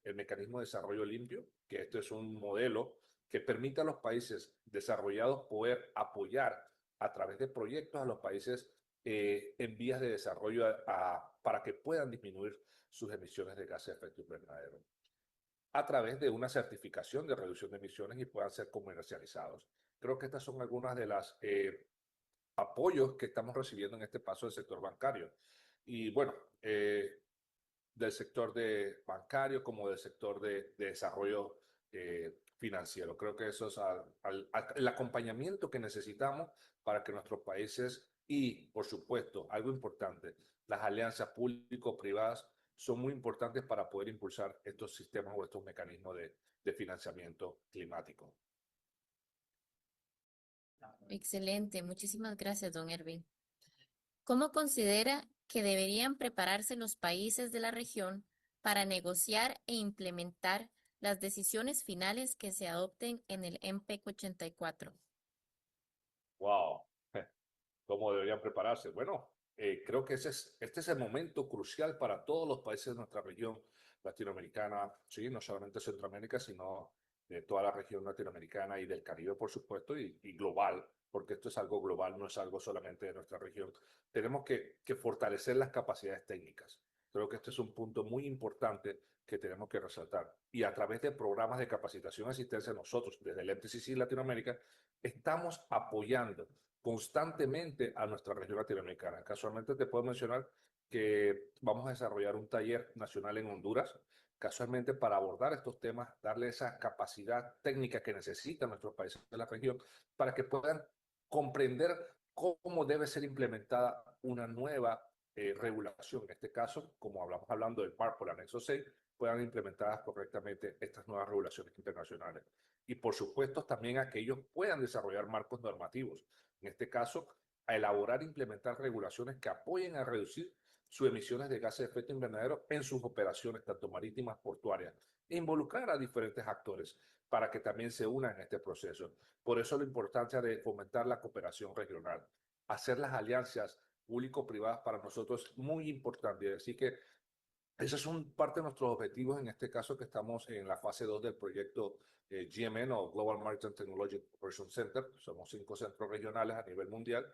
el mecanismo de desarrollo limpio, que esto es un modelo que permite a los países desarrollados poder apoyar a través de proyectos a los países en vías de desarrollo para que puedan disminuir sus emisiones de gases de efecto invernadero a través de una certificación de reducción de emisiones y puedan ser comercializados. Creo que estas son algunas de las apoyos que estamos recibiendo en este paso del sector bancario. Y bueno, del sector bancario como del sector de desarrollo financiero. Creo que eso es el acompañamiento que necesitamos para que nuestros países y, por supuesto, algo importante, las alianzas público-privadas son muy importantes para poder impulsar estos sistemas o estos mecanismos de financiamiento climático. Excelente, muchísimas gracias, don Ervin. ¿Cómo considera que deberían prepararse los países de la región para negociar e implementar las decisiones finales que se adopten en el MPEC 84? ¡Wow! ¿Cómo deberían prepararse? Bueno, creo que este es el momento crucial para todos los países de nuestra región latinoamericana, sí, no solamente Centroamérica, sino de toda la región latinoamericana y del Caribe, por supuesto, y global, porque esto es algo global, no es algo solamente de nuestra región. Tenemos que fortalecer las capacidades técnicas. Creo que este es un punto muy importante que tenemos que resaltar. Y a través de programas de capacitación y asistencia, nosotros, desde el MTCC Latinoamérica, estamos apoyando constantemente a nuestra región latinoamericana. Casualmente te puedo mencionar que vamos a desarrollar un taller nacional en Honduras, casualmente para abordar estos temas, darle esa capacidad técnica que necesitan nuestros países de la región para que puedan comprender cómo debe ser implementada una nueva regulación. En este caso, como hablando del PAR por el anexo 6, puedan implementadas correctamente estas nuevas regulaciones internacionales. Y por supuesto, también a que ellos puedan desarrollar marcos normativos. En este caso, a elaborar e implementar regulaciones que apoyen a reducir sus emisiones de gases de efecto invernadero en sus operaciones, tanto marítimas, portuarias, e involucrar a diferentes actores para que también se unan en este proceso. Por eso la importancia de fomentar la cooperación regional, hacer las alianzas público-privadas para nosotros es muy importante. Así que esos son parte de nuestros objetivos en este caso que estamos en la fase 2 del proyecto GMN o Global Maritime Technology Operation Center. Somos 5 centros regionales a nivel mundial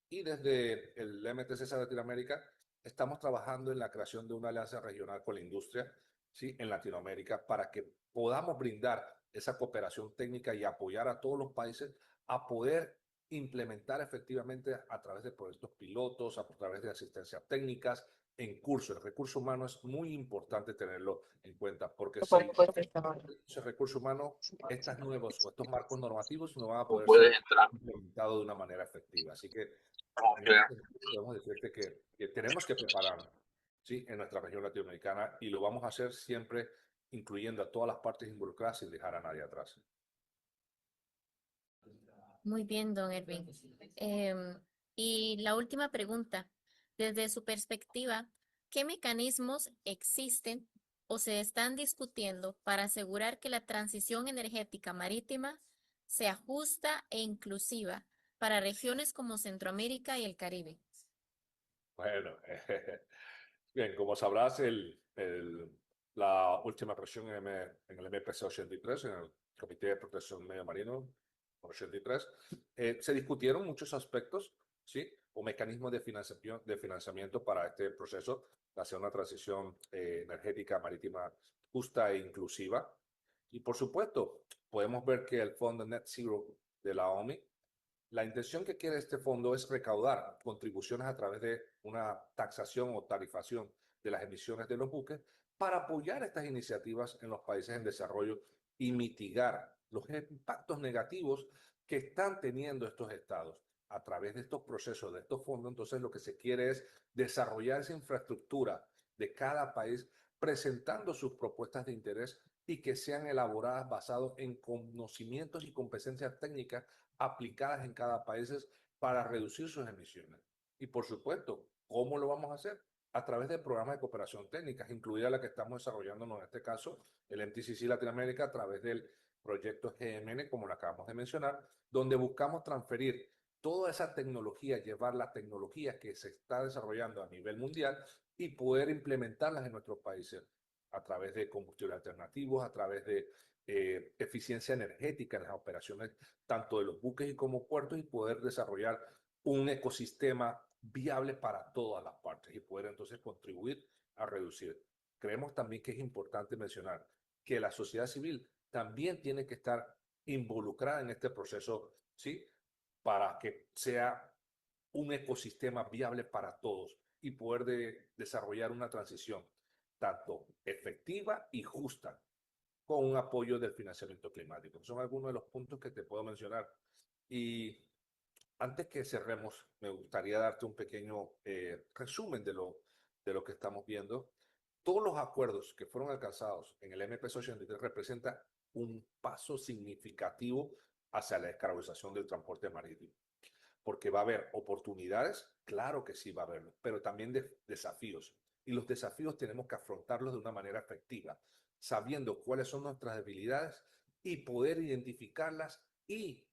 y desde el MTCC Latinoamérica estamos trabajando en la creación de una alianza regional con la industria, ¿sí? En Latinoamérica para que podamos brindar esa cooperación técnica y apoyar a todos los países a poder implementar efectivamente a través de proyectos pilotos, a través de asistencias técnicas, en curso. El recurso humano es muy importante tenerlo en cuenta porque si ese recurso humano, estos nuevos o estos marcos normativos no van a poder ser implementados de una manera efectiva. Así que podemos decirte que tenemos que prepararnos, ¿sí? En nuestra región latinoamericana y lo vamos a hacer siempre incluyendo a todas las partes involucradas sin dejar a nadie atrás. Muy bien, don Ervin. Y la última pregunta, desde su perspectiva, ¿qué mecanismos existen o se están discutiendo para asegurar que la transición energética marítima sea justa e inclusiva para regiones como Centroamérica y el Caribe? Bueno, bien, como sabrás, la última presión en el MPC 83, en el Comité de Protección Medio Marino 83, se discutieron muchos aspectos, ¿sí? O mecanismos de financiamiento para este proceso, hacia una transición energética marítima justa e inclusiva. Y por supuesto, podemos ver que el Fondo Net Zero de la UMIP, la intención que quiere este fondo es recaudar contribuciones a través de una taxación o tarifación de las emisiones de los buques para apoyar estas iniciativas en los países en desarrollo y mitigar los impactos negativos que están teniendo estos estados. A través de estos procesos, de estos fondos, entonces lo que se quiere es desarrollar esa infraestructura de cada país, presentando sus propuestas de interés y que sean elaboradas basadas en conocimientos y competencias técnicas aplicadas en cada país para reducir sus emisiones. Y por supuesto, ¿cómo lo vamos a hacer? A través de programas de cooperación técnica, incluida la que estamos desarrollándonos en este caso, el MTCC Latinoamérica, a través del proyecto GMN, como lo acabamos de mencionar, donde buscamos transferir toda esa tecnología, llevar la tecnología que se está desarrollando a nivel mundial y poder implementarlas en nuestros países a través de combustibles alternativos, a través de eficiencia energética en las operaciones tanto de los buques y como puertos, y poder desarrollar un ecosistema viable para todas las partes y poder entonces contribuir a reducir. Creemos también que es importante mencionar que la sociedad civil también tiene que estar involucrada en este proceso, ¿sí? Para que sea un ecosistema viable para todos y poder desarrollar una transición tanto efectiva y justa con un apoyo del financiamiento climático. Son algunos de los puntos que te puedo mencionar. Y antes que cerremos, me gustaría darte un pequeño resumen de lo que estamos viendo. Todos los acuerdos que fueron alcanzados en el MPC 83 representan un paso significativo hacia la descarbonización del transporte marítimo. Porque va a haber oportunidades, claro que sí va a haberlo, pero también desafíos. Y los desafíos tenemos que afrontarlos de una manera efectiva, sabiendo cuáles son nuestras debilidades y poder identificarlas y,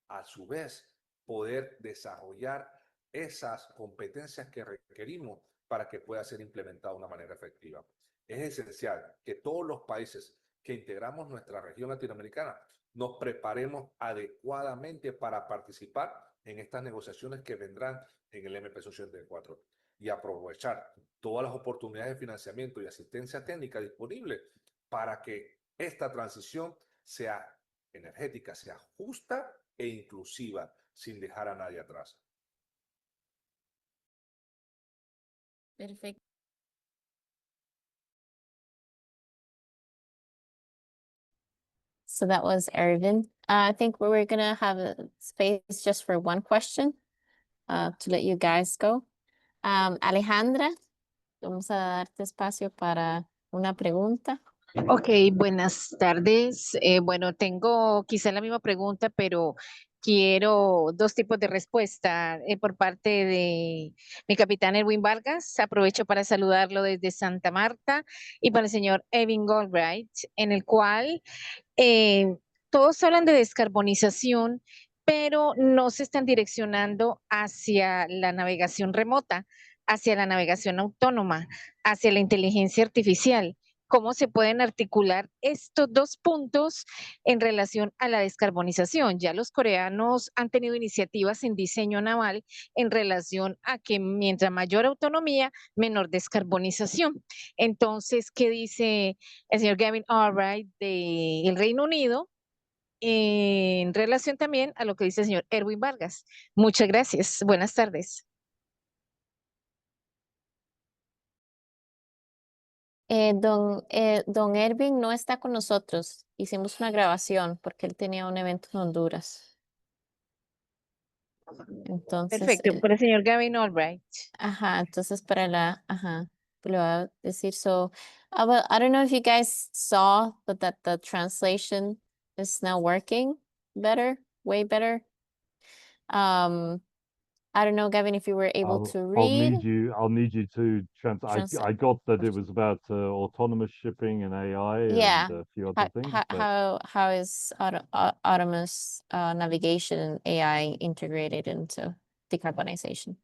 a su vez, poder desarrollar esas competencias que requerimos para que pueda ser implementada de una manera efectiva. Es esencial que todos los países que integramos nuestra región latinoamericana nos preparemos adecuadamente para participar en estas negociaciones que vendrán en el MPC 84 y aprovechar todas las oportunidades de financiamiento y asistencia técnica disponibles para que esta transición sea energética, sea justa e inclusiva, sin dejar a nadie atrás. Perfecto. So that was Ervin. I think we're gonna have a space just for one question to let you guys go. Alejandra, vamos a darte espacio para una pregunta. Ok, buenas tardes. Bueno, tengo quizá la misma pregunta, pero quiero dos tipos de respuesta por parte de mi capitán Erwin Vargas. Aprovecho para saludarlo desde Santa Marta y para el señor Ervin Allwright, en el cual todos hablan de descarbonización, pero no se están direccionando hacia la navegación remota, hacia la navegación autónoma, hacia la inteligencia artificial. ¿Cómo se pueden articular estos dos puntos en relación a la descarbonización? Ya los coreanos han tenido iniciativas en diseño naval en relación a que mientras mayor autonomía, menor descarbonización. Entonces, ¿qué dice el señor Gavin Allwright del Reino Unido en relación también a lo que dice el señor Erwin Vargas? Muchas gracias. Buenas tardes. Don Ervin no está con nosotros. Hicimos una grabación porque él tenía un evento en Honduras. Entonces, Perfecto, por el señor Gavin Allwright. ajá, entonces para le voy a decir so. Well, I don't know if you guys saw that the translation is now working better, way better. I don't know, Gavin, if you were able to read. I'll need you to translate. I got that it was about autonomous shipping and AI Yeah. and a few other things. How is autonomous navigation and AI integrated into decarbonization?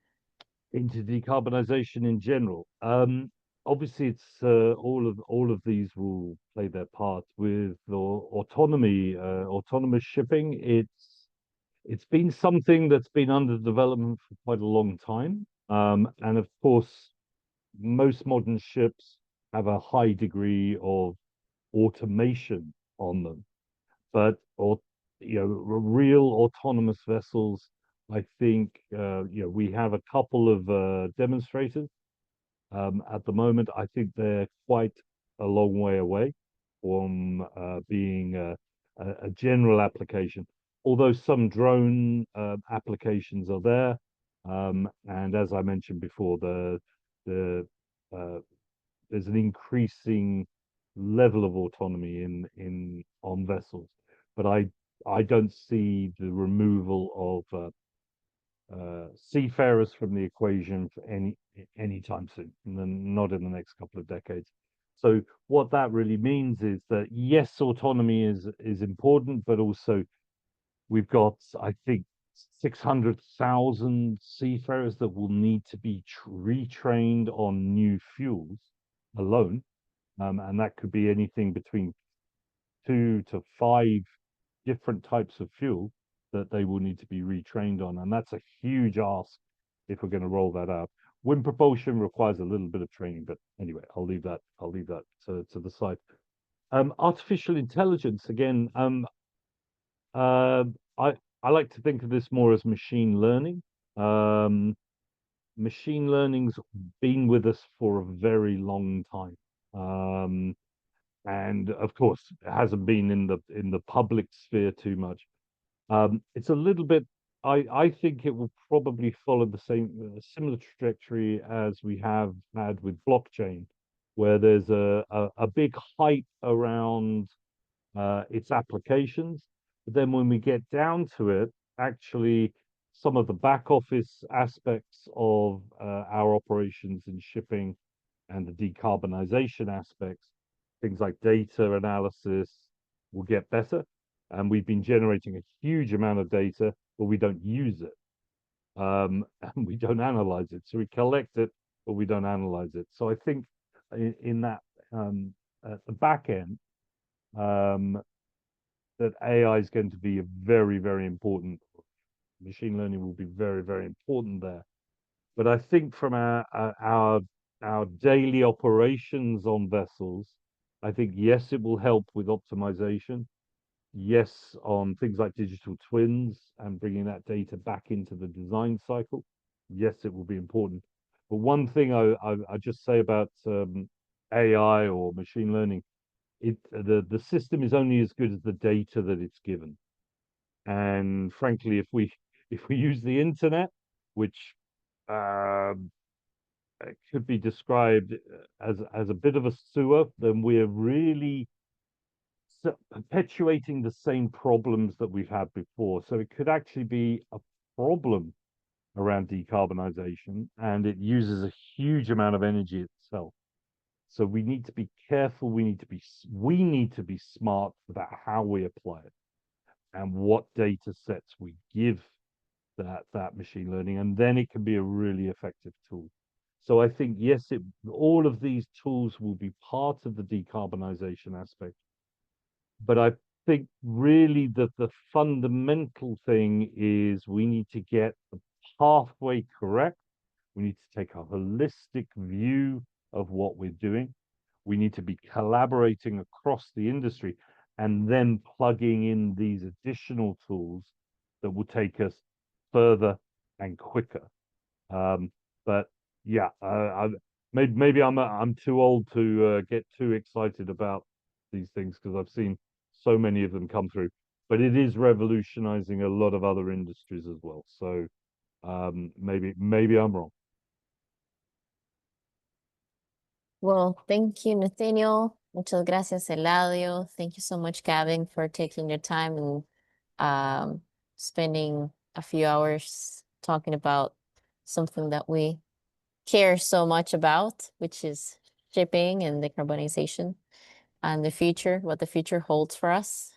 Into decarbonization in general. Obviously, it's all of these will play their part with autonomous shipping. It's been something that's been under development for quite a long time. And of course, most modern ships have a high degree of automation on them. But real autonomous vessels, I think we have a couple of demonstrators at the moment. I think they're quite a long way away from being a general application. Although some drone applications are there, and as I mentioned before, there's an increasing level of autonomy on vessels, but I don't see the removal of seafarers from the equation for any time soon, not in the next couple of decades. So what that really means is that yes, autonomy is important, but also we've got, I think, 600,000 seafarers that will need to be retrained on new fuels alone, and that could be anything between 2 to 5 different types of fuel that they will need to be retrained on, and that's a huge ask if we're going to roll that out. Wind propulsion requires a little bit of training, but anyway, I'll leave that to the side. Artificial intelligence, again, I like to think of this more as machine learning. Machine learning's been with us for a very long time. And of course, it hasn't been in the public sphere too much. It's a little bit. I think it will probably follow the similar trajectory as we have had with blockchain, where there's a big hype around its applications, but then when we get down to it, actually, some of the back office aspects of our operations in shipping and the decarbonization aspects, things like data analysis, will get better. And we've been generating a huge amount of data, but we don't use it. And we don't analyze it. So we collect it, but we don't analyze it. So I think in that, at the back end, that AI is going to be a very, very important. Machine learning will be very, very important there. But I think from our daily operations on vessels, I think, yes, it will help with optimization. Yes, on things like digital twins and bringing that data back into the design cycle. Yes, it will be important. But one thing I just say about AI or machine learning, the system is only as good as the data that it's given. And frankly, if we use the internet, which could be described as a bit of a sewer, then we're really perpetuating the same problems that we've had before. So it could actually be a problem around decarbonization, and it uses a huge amount of energy itself. So we need to be careful. We need to be smart about how we apply it and what data sets we give that machine learning, and then it can be a really effective tool. So I think, yes, all of these tools will be part of the decarbonization aspect. But I think really that the fundamental thing is we need to get the pathway correct. We need to take a holistic view of what we're doing. We need to be collaborating across the industry and then plugging in these additional tools that will take us further and quicker. But yeah, maybe I'm too old to get too excited about these things because I've seen so many of them come through, but it is revolutionizing a lot of other industries as well. So maybe I'm wrong. Well, thank you, Nathaniel. Muchas gracias, Eladio. Thank you so much, Gavin, for taking your time and spending a few hours talking about something that we care so much about, which is shipping and decarbonization and the future, what the future holds for us.